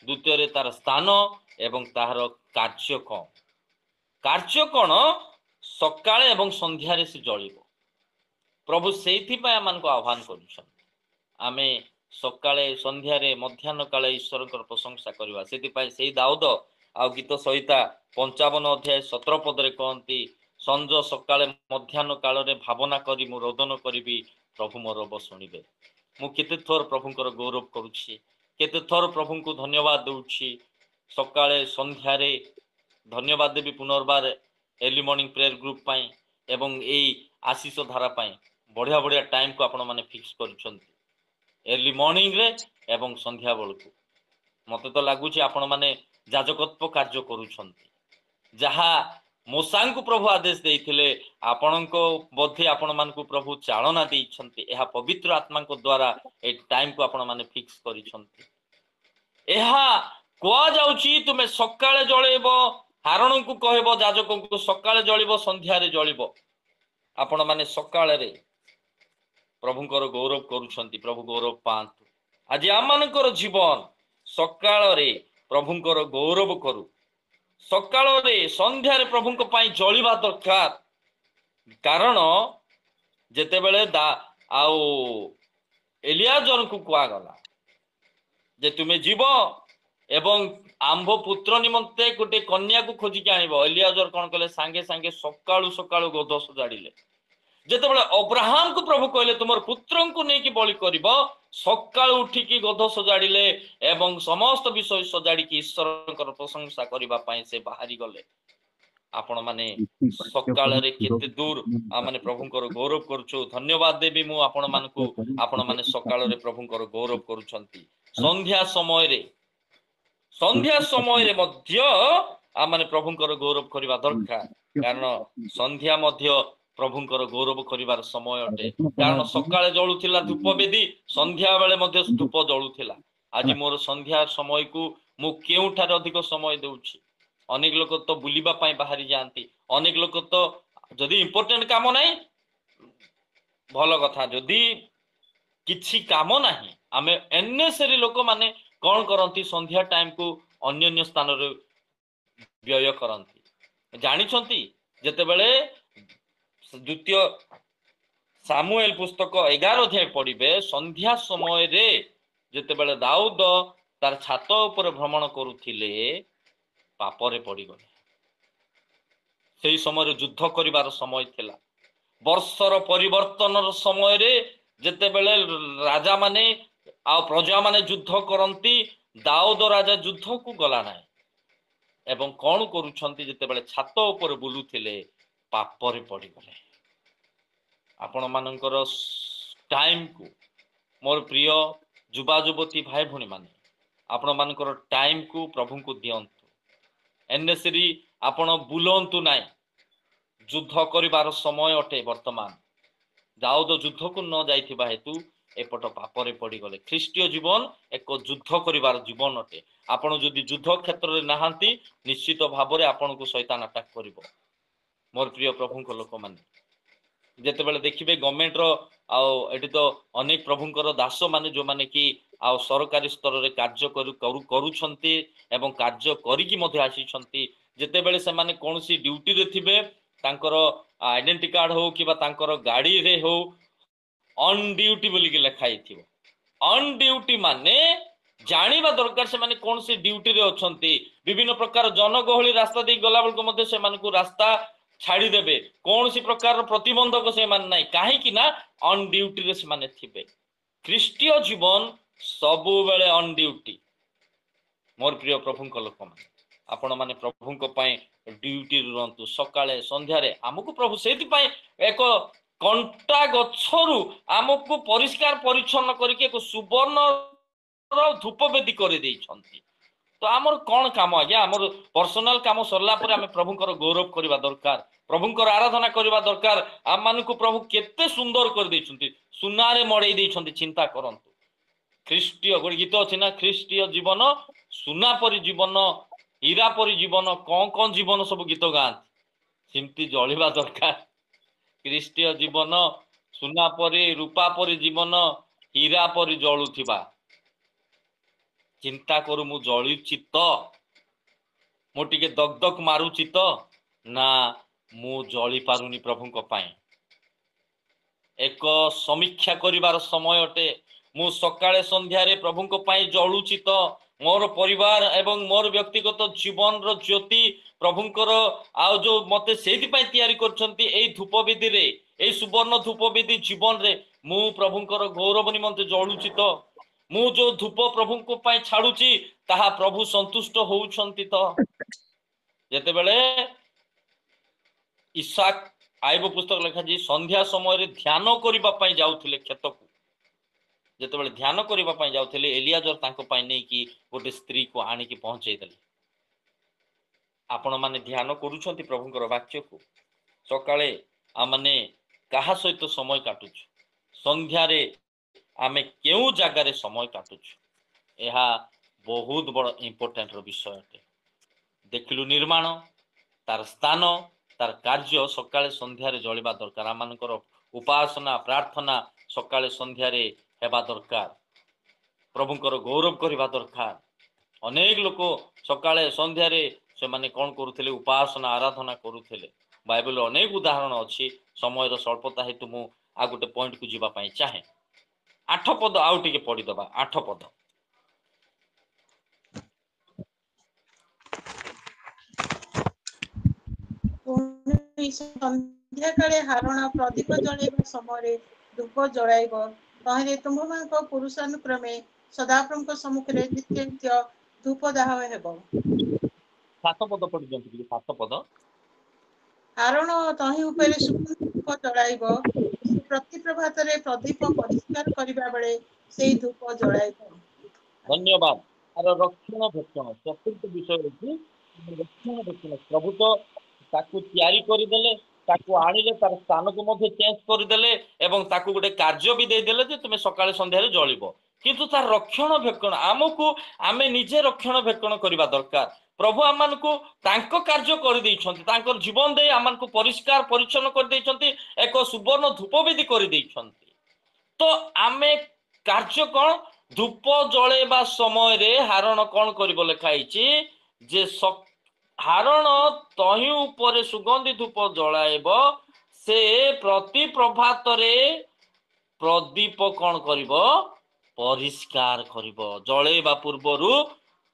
ଦ୍ୱିତୀୟରେ ତାର ସ୍ଥାନ ଏବଂ ତାହାର କାର୍ଯ୍ୟ କଣ? କାର୍ଯ୍ୟ କଣ? ସକାଳେ ଏବଂ ସନ୍ଧ୍ୟାରେ ସେ ଜଳିବ। ପ୍ରଭୁ ସେଇଥିପାଇଁ ଆମମାନଙ୍କୁ ଆହ୍ୱାନ କରୁଛନ୍ତି ଆମେ ସକାଳେ, ସନ୍ଧ୍ୟାରେ, ମଧ୍ୟାହ୍ନ କାଳେ ଈଶ୍ୱରଙ୍କର ପ୍ରଶଂସା କରିବା। ସେଥିପାଇଁ ସେଇ ଦାଉଦ ଆଉ ଗୀତ ସହିତା 55 ଅଧ୍ୟାୟ 17 ପଦରେ କହନ୍ତି, ସଞ୍ଜ ସକାଳେ ମଧ୍ୟାହ୍ନ କାଳରେ ଭାବନା କରି ମୁଁ ରୋଦନ କରିବି, ପ୍ରଭୁ ମୋ ରୋବ ଶୁଣିବେ। ମୁଁ କେତେ ଥର ପ୍ରଭୁଙ୍କର ଗୌରବ କରୁଛି, କେତେ ଥର ପ୍ରଭୁଙ୍କୁ ଧନ୍ୟବାଦ ଦେଉଛି। ସକାଳେ ସନ୍ଧ୍ୟାରେ ଧନ୍ୟବାଦ ଦେବି ପୁନର୍ବାର ଏର୍ଲି ମର୍ଣ୍ଣିଂ ପ୍ରେୟର ଗ୍ରୁପ୍ ପାଇଁ ଏବଂ ଏଇ ଆଶିଷ ଧାରା ପାଇଁ। ବଢ଼ିଆ ବଢ଼ିଆ ଟାଇମ୍କୁ ଆପଣମାନେ ଫିକ୍ସ କରୁଛନ୍ତି, ଏର୍ଲି ମର୍ଣ୍ଣିଂରେ ଏବଂ ସନ୍ଧ୍ୟା ବେଳକୁ। ମୋତେ ତ ଲାଗୁଛି ଆପଣମାନେ ଯାଜକତ୍ୱ କାର୍ଯ୍ୟ କରୁଛନ୍ତି। ଯାହା ମୂଷାଙ୍କୁ ପ୍ରଭୁ ଆଦେଶ ଦେଇଥିଲେ, ଆପଣଙ୍କ ବୋଧେ ଆପଣମାନଙ୍କୁ ପ୍ରଭୁ ଚାଳନା ଦେଇଛନ୍ତି। ଏହା ପବିତ୍ର ଆତ୍ମାଙ୍କ ଦ୍ୱାରା ଏଇ ଟାଇମ୍କୁ ଆପଣମାନେ ଫିକ୍ସ କରିଛନ୍ତି। ଏହା କୁହାଯାଉଛି ତୁମେ ସକାଳେ ଜଳେଇବ, ହାରଣଙ୍କୁ କହିବ ଯାଜକଙ୍କୁ ସକାଳେ ଜଳିବ, ସନ୍ଧ୍ୟାରେ ଜଳିବ। आपण माने सकाळे प्रभुंकर गौरव करूछंती प्रभु गौरव पांतु आज आम मानकर जीवन सकाळे प्रभुंकर गौरव करू सकाळे संध्यारे प्रभुंक पाई जलिबा दरकार कारण जेतेबेले आउ एलियाजर को कुआ गला जे तुमे जीव एवं आंभ पुत्र निमंते गोटे कन्या को खोजिक आनिब एलियाजर कौन कले सांगे सांगे सकाळु सकाळु गोध सजाड़िले जेतेबेले अब्राहम को प्रभु कहले तुमर पुत्र को नेकी बलि करिब सकाळु उठिकी गोध सजाड़िले एवं समस्त विषय सजाड़िकी ईश्वरकर प्रशंसा करिबा पई से बाहरी गले आपण माने सकाळे केते दूर माने प्रभुंकर गौरव करूछु धन्यवाद देबी मु आपण मानकु आपण माने सकाळे प्रभुंकर गौरव करूछंती संध्या समय रे मध्य आ माने प्रभुंकर गौरव करिबा दरकार कारण संध्या मध्य प्रभुंकर गौरव करिवार समय अटे कारण सकाळे जळुथिला धूप बेदी संध्या बेले मध्य धूप जळुथिला आज मोर संध्या समय को मु केउठार अधिक समय देउछि अनेक लोक तो बुलिबा पाई बाहरी जाती अनेक लोक तो जदि इम्पोर्टेंट काम नहीं भल कथा जदि किछि काम नहीं आमे एननेसरी लोक माने कौन करती संध्या टाइम को अन्य स्थान रे व्यय करती जानिछंती जेतेबेले द्वितीय सामुएल पुस्तक 11 अध्याय पढ़िबे संध्या समय रे जेतेबेले दाऊद तार छात ऊपर भ्रमण करुथिले पापरे पड़ी गले से समय युद्ध करिवार समय थिला वर्षर परिवर्तन समय रे जेतेबेले राजा माने आ प्रजा माने युद्ध करंती दाऊद राजा युद्ध को गला नाही एवं कौन करूछंती जेतेबेले छात ऊपर बुलुथिले पापरे पड़ी गले आपण मानकर टाइम को मोर प्रिय युवा युवती भाई भणी माने आपण मानकर टाइम को प्रभु को दियंतु एननेसरी आपण बुलंतु नाई युद्ध करिवार समय अटे वर्तमान दाऊद युद्ध को न जाइथिबा हेतु एपट पापरे पड़ी गले ख्रीष्टीय जीवन एक युद्ध करिवार जीवन अटे आपण जदि युद्ध क्षेत्र रे नाहांती निश्चित भाव रे आपण को शैतान अटैक करिवो मोर प्रिय प्रभु को लोक माने जेतेबेले देखिबे गवर्नमेंट रो एटी तो अनेक प्रभुंकर दास माने जो माने कि सरकारी स्तर रे कार्य करूछंती एवं कार्य करिकी मध्ये आसीछंती जेतेबेले से माने कोनसी ड्यूटी रे थिबे तांकर आइडेंटिटी कार्ड हो किबा तांकर गाड़ी रे हो ऑन ड्यूटी बोली के लिखाई थिबो ऑन ड्यूटी माने जानिबा दरकार से माने कोनसी ड्यूटी रे अछंती विभिन्न प्रकार जनगहली रास्ता दे गला बेल को मध्ये से माने को रास्ता छाड़ी देबे कौन सी प्रकार प्रतिबंधक से मान नहीं कहीं कि ना ऑन ड्यूटी रे से माने थिबे ख्रीष्टीय जीवन सबु बेले ऑन ड्यूटी मोर प्रिय प्रभु को लोक माने आपण माने प्रभु को पाए ड्यूटी रहंतु सकाळे संध्या रे हमकु प्रभु सेति पाए एक कंटा गछरु हमकु परिष्कार परिच्छन्न करके एक सुवर्ण धूप वेदी कर देई छंती तो आमर कौन काम आज्ञा आमर पर्सनल काम सरला पर आमे प्रभुंकर गौरव करबा दरकार प्रभुंकर आराधना करबा दरकार आम मानकु प्रभु केते सुंदर कर दैछंती सुनारे मड़ेई दैछंती चिंता करंतु ख्रीष्टीय गोटे गीत अछि ना ख्रीष्टीय जीवन सुना परि जीवन हीरा परि जीवन कौन जीवन सब गीत गांती सिमती जलिबा दरकार ख्रीष्टीय जीवन सुना परि रूपा परि जीवन हीरा परि जळुथिबा चिंता करू मु जळुछि तो मो टिके दगदग मारुछि तो ना मु जळी पारुनी प्रभु को पाए एक समीक्षा करिवार समय अटे मु सकाळे संध्या रे प्रभु को पाए जळुछि तो मोर परिवार एवं मोर व्यक्तिगत जीवन रो ज्योति प्रभुंकर आ जो मते सेति पाए तयारी करछंती एई धूप विधि रे एई सुवर्ण धूप विधि जीवन रे मु प्रभुंकर गौरव निमंते जळुछि तो मु जो धूप प्रभु को पाई छाड़ुची ताहा प्रभु संतुष्ट होउछंती तो जेते बेले इसाक आइब पुस्तक लिखा जी संध्या समय रे ध्यान करिबा पाई जाउथिले खेत को जेते बेले ध्यान करिबा पाई जाउथिले एलियाजर तांको पाई नै कि गोटे स्त्री को आनी कि पहुंचै देले आपण माने ध्यान करूछंती प्रभुंकर वाक्य को सकाळे आ माने काहा सहित समय काटुछ संध्या रे आमे केउ जगह रे समय काटुछु एहा बहुत बड़ इम्पोर्टेंट रो विषय अटे देखिलु निर्माण तार स्थान तार कार्य सकाळे संध्यारे जळिबा दरकार आमनकर उपासना प्रार्थना सकाळे संध्यारे हेबा दरकार प्रभुंकर गौरव करबा दरकार अनेक लोक सकाळे संध्यारे से माने कोन करूथिले उपासना आराधना करूथिले बाइबल अनेक उदाहरण अछि समय स्वल्पता हेतु मु आ गोटे पॉइंट को जीवा पाई चाहे 8 पद आउ टिके पढ़ी दबा 8 पद ପୁଣି ସନ୍ଧ୍ୟାକାଳେ ହାରଣ ପ୍ରଦୀପ ଜଳାଇବା ସମୟରେ ଧୂପ ଜଳାଇବ। ତହିଁରେ ତୁମ୍ଭମାନଙ୍କ ପୁରୁଷାନୁକ୍ରମେ ସଦାପ୍ରଭୁଙ୍କ ସମ୍ମୁଖରେ ନିତ୍ୟ ନିତ୍ୟ ଧୂପ ଦାହ ହେବ। 7 ପଦ ପଢି ଦିଅନ୍ତୁ ଟିକେ 7 ପଦ ହାରଣ ତହିଁ ଉପରେ ସୁଗନ୍ଧ ଧୂପ ଜଳାଇବ। ସେ ପ୍ରତି ପ୍ରଭାତରେ ପ୍ରଦୀପ ପରିଷ୍କାର କରିବା ବେଳେ ସେଇ ଧୂପ ଜଳାଇବ। धन्यवाद आर रक्षणाबेक्षण चतुर्थ विषय होची रक्षणाबेक्षण प्रभु तो ताकू तैयारी करदेले ताकू आनिले तार स्थान को मध्ये चेंज करदेले एवं ताकू गोटे कार्य भी देदेले जे तुमे सकाळे संध्यारे जळिबो किंतु तार रक्षणाबेक्षण आमको आमे निजे रक्षणाबेक्षण करबा दरकार प्रभु आमनको तांको कार्य कर दैछन्ति तांकर जीवन दे आमनको परिष्कार परिच्छन्न कर दैछन्ति एक सुवर्ण धूपवेदी कर दैछन्ति तो आमे कार्य कोन धूप जळेबा समय रे हारण कोन करिबो लेखाइछि जे हारण तही ऊपर सुगंधी धूप जळाइबो से प्रति प्रभात रे प्रदीप कोन करिबो परिष्कार करिबो जळेबा पूर्वरु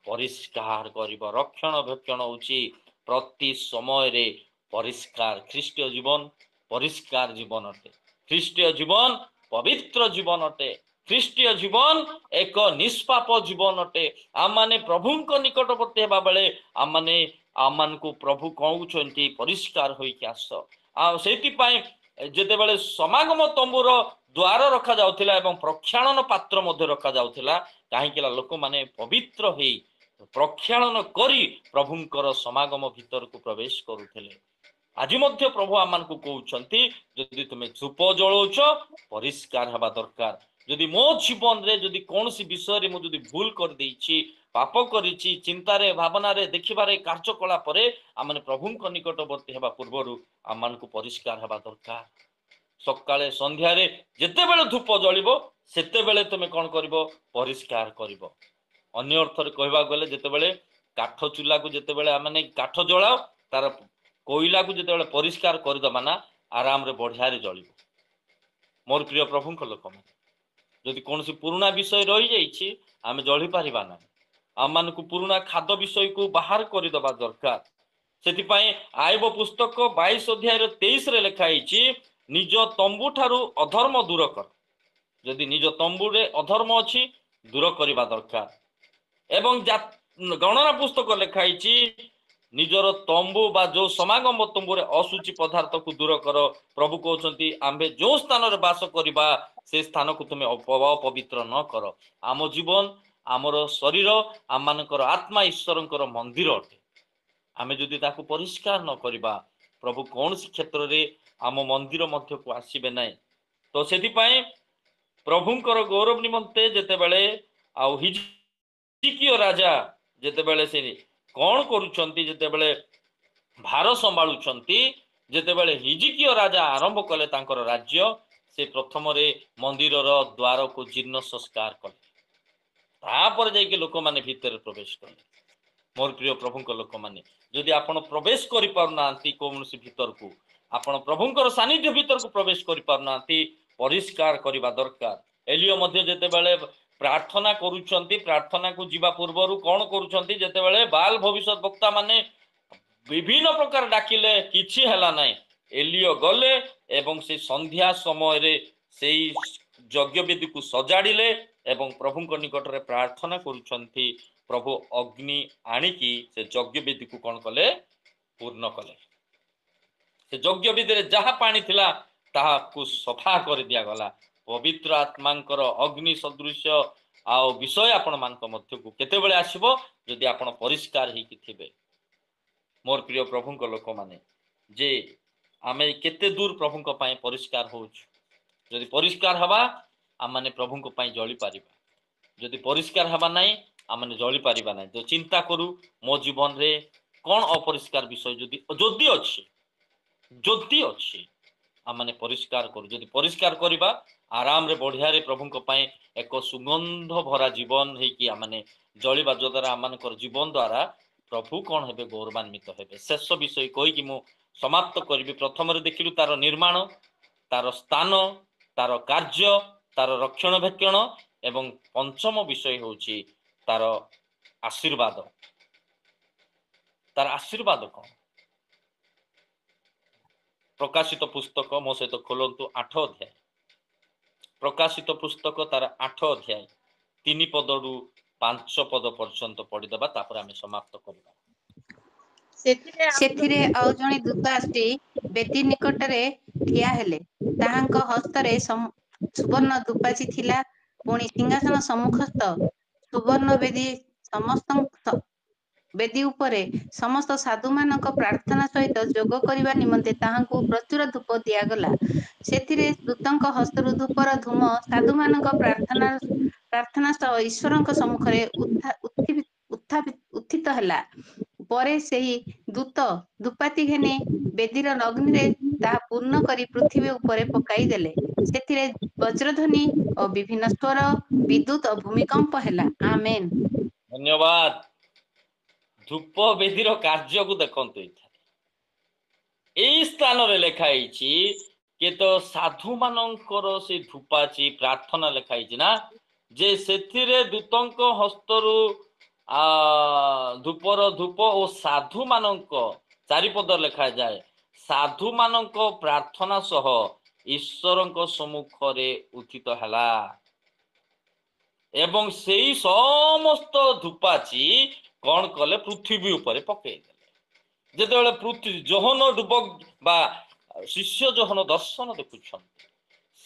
परिष्कार करिबो रक्षणाबेक्षण होछि प्रति समय रे परिष्कार ख्रीष्टीय जीवन परिष्कार जीवन अटे ख्रीष्टीय जीवन पवित्र जीवन अटे ख्रीष्टीय जीवन एक निष्पाप जीवन अटे आम माने प्रभुंक निकटवर्ती हेबा बेले आम माने आमनको प्रभु कहउछन्ति परिष्कार होइकि आस आ सेति पय जेते बेले समागम तंबुर द्वार रखा जाउथिला एवं प्रक्षालन पात्र मध्ये रखा जाउथिला काहेकिला लोक माने पवित्र हेई प्रक्षालन करी प्रभुंकर समागम भीतर को प्रवेश करूथिले आज मध्य प्रभु आमनको कहउछन्ति जदि तुमे धूप जळौछ परिष्कार हेबा दरकार जदि मो जीवन रे जदि कोनसी विषय रे मो जदि भूल कर देइछि पाप करिछि चिंता रे भावना रे देखिबारे कार्यकला परे आमने प्रभुंक निकटवर्ती हेबा पूर्वरु आमनको परिष्कार हेबा दरकार सकाळे संध्या रे जेते बेले धूप जळिबो सेते बेले तुमे कोन करबो परिष्कार करबो अन्य अर्थ रे कहबा गले जेते बेले काठ चूल्हा को जेते बेले आमने काठ जळाओ तार कोइला को जेते बेले परिष्कार कर दबा ना आराम रे बढ़िया रे जळिबो मोर प्रिय प्रभुंक लोक जदि कोनसी पुराना विषय रही जाइछि आमे जळि पारिबा ना आमनको पुराना खाद्य विषय को बाहर कर दबा दरकार सेति पय आयब पुस्तक 22 अध्याय रे 23 रे लिखा हिछि निज तंबू ठारू अधर्म दूर कर जदि निज तंबू रे अधर्म अछि दूर करबा दरकार एवं गणना पुस्तक लिखा हिछि निजर तंबू बा जो समागम तंबू रे असुचि पदार्थ को दूर कर प्रभु कहउछन्ति आम्बे जो स्थान रे वास करबा से स्थान को तुमे अपवित्र न कर आम जीवन आमर शरीर आम मानकर आत्मा ईश्वरंकर मंदिर अटे आमे जदि ताकू परिष्कार न करबा प्रभु कौन सी क्षेत्र रे आम मंदिर मध्य को आसीबे नै तो सेति पय प्रभुंकर गौरव निमंते जेते बेले आ हिजकिया राजा जेते बेले से कौन करूछन्ति जेते बेले भार संभाळुछन्ति जेते बेले हिजकिया राजा आरंभ कले तांकर राज्य से प्रथम रे मंदिर रो द्वार को जीर्ण संस्कार कले तापर जाइके लोक माने भीतर प्रवेश कले मोर प्रिय प्रभुंक लोक माने जदि आपण प्रवेश करि पारुनांती कोनसी भीतर को आपण प्रभुंकर सानिध्य भीतर को प्रवेश करि पारुनांती परिष्कार करबा दरकार एलियो मध्य जेते बेले प्रार्थना करूछन्ति प्रार्थना को जीवा पूर्वरु कोन करूछन्ति जेते बेले बाल भविष्यत वक्ता माने विभिन्न प्रकार डाकिले किछि हला नै एलियो गले एवं से संध्या समय रे सेई यज्ञ वेदी को सजाडिले एवं प्रभुंक निकट रे प्रार्थना करूछन्ति प्रभु अग्नि आनिकी से यज्ञ वेदी को कोन कले पूर्ण कले से यज्ञ वेदी रे जहा पानी थिला ताहा को सफा कर दिया गला पवित्र आत्मांकर अग्नि सदृश आ विषय आपण मानक मध्य को केते बेले आसीबो जदि आपण परिष्कार हेकि थिबे मोर प्रिय प्रभुंक लोक माने जे आमे केते दूर प्रभुंक पय परिष्कार होउछ जदि परिष्कार हवा आम माने प्रभुंक पय जळि पारिबा जदि परिष्कार हवा नै आम माने जळि पारिबा नै तो चिंता करू मो जीवन रे कोन अपरिष्कार विषय जदि जदि अछि जदि अच्छी आम मैंने परिष्कार करू जदि परिष्कार करवा आराम रे बढ़िया रे प्रभु एक सुगंध भरा जीवन है आम जलिबा जद्वारा आम जीवन द्वारा प्रभु कौन हे गौरवान्वित हे शेष विषय कहीकि मु समाप्त करी प्रथम देखिलु तार निर्माण तार स्थान तार कार्य तार रक्षणभेक्षण एवं पंचम विषय होची तार आशीर्वाद कौन प्रकाशित पुस्तक मो सहित खोलंतु 8 अध्याय प्रकाशित पुस्तक तार 8 अध्याय 3 पदरु 5 पद पर्यंत पढ़ीदेबा तापर आमे समाप्त करबा ସେଥିରେ ଆଉ ଜଣେ ଦୂତ ଆସି ବେଦୀ ନିକଟରେ ଠିଆ ହେଲେ। ତାହାଙ୍କ ହସ୍ତରେ ସୁବର୍ଣ୍ଣ ଧୂପାଚି ଥିଲା। ପୁଣି ସିଂହାସନ ସମ୍ମୁଖସ୍ଥ ସୁବର୍ଣ୍ଣ ବେଦୀ ଉପରେ ସମସ୍ତ ସାଧୁମାନଙ୍କ ପ୍ରାର୍ଥନା ସହିତ ଯୋଗ କରିବା ନିମନ୍ତେ ତାହାଙ୍କୁ ପ୍ରଚୁର ଧୂପ ଦିଆଗଲା। ସେଥିରେ ଦୂତଙ୍କ ହସ୍ତରୁ ଧୂପର ଧୂମ ସାଧୁମାନଙ୍କ ପ୍ରାର୍ଥନା ସହ ଈଶ୍ୱରଙ୍କ ସମ୍ମୁଖରେ ଉତ୍ଥିତ ହେଲା। ପରେ ସେହି ଦୂତ ଧୂପାତି ଘେନି ବେଦୀର ଅଗ୍ନିରେ ତାହା ପୂର୍ଣ୍ଣ କରି ପୃଥିବୀ ଉପରେ ପକାଇ ଦେଲେ। ସେଥିରେ ବଜ୍ରଧ୍ୱନି ଓ ବିଭିନ୍ନ ସ୍ୱର ବିଦ୍ୟୁତ୍ ଓ ଭୂମିକମ୍ପ ହେଲା। ଆମେନ୍। धन्यवाद। धूप बेदीर कार्य को देखते यही स्थान रे लिखाई कि तो साधु मानकर से धूपाची प्रार्थना लिखाई ना जे से दूतंक हस्तरू धूपर धूप और साधु मानक चारिपद लिखा जाए साधु मानक प्रार्थना सह ईश्वर सम्मुख रे उचित हला एवं सेई समस्त धूपाची कौन कले पृथ्वी ऊपर पकईदे जिते पृथ्वी जोहन डुबक बा शिष्य जोहन दर्शन देखुं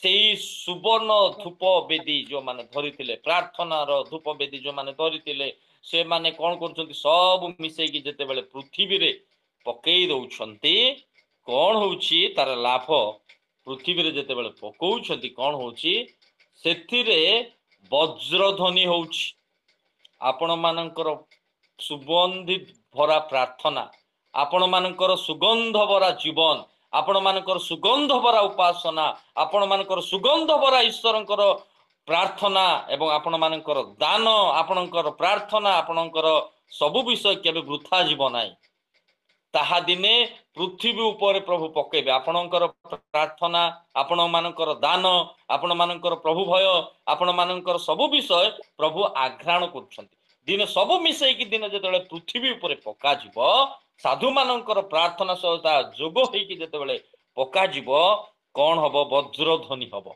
से सुवर्ण धूप बेदी जो माने धरी प्रार्थनार धूप बेदी जो माने धरी से माने कौन कर सब मिसेकी जिते बड़े पृथ्वी रे पकई दौरान कौन होची तार लाभ पृथ्वी रे जिते बड़े पकाउछंती कौन होची सेथिरे वज्रध्वनि होची आपण मानकर सुगंधित भरा प्रार्थना आपण मानकर सुगंध भरा जीवन आपण मानकर सुगंध भरा उपासना आपण मानकर सुगंध भरा ईश्वरंकर प्रार्थना एवं आपण मानकर दान आपणकर प्रार्थना आपणकर सबु विषय केबे वृथा जीव नाही ताहा दिने पृथ्वी ऊपर प्रभु पकेबे आपणकर प्रार्थना आपण मानकर दान आपण मानकर प्रभु भय आपण मानकर सबु विषय प्रभु आघ्राण करछंती दिन सबु मिसेकी दिन जेतेबेले पृथ्वी ऊपर पका जीव साधु मानकर प्रार्थना सहित जोग होइकी जेतेबेले पका जीव कौन हबो वज्रध्वनि हबो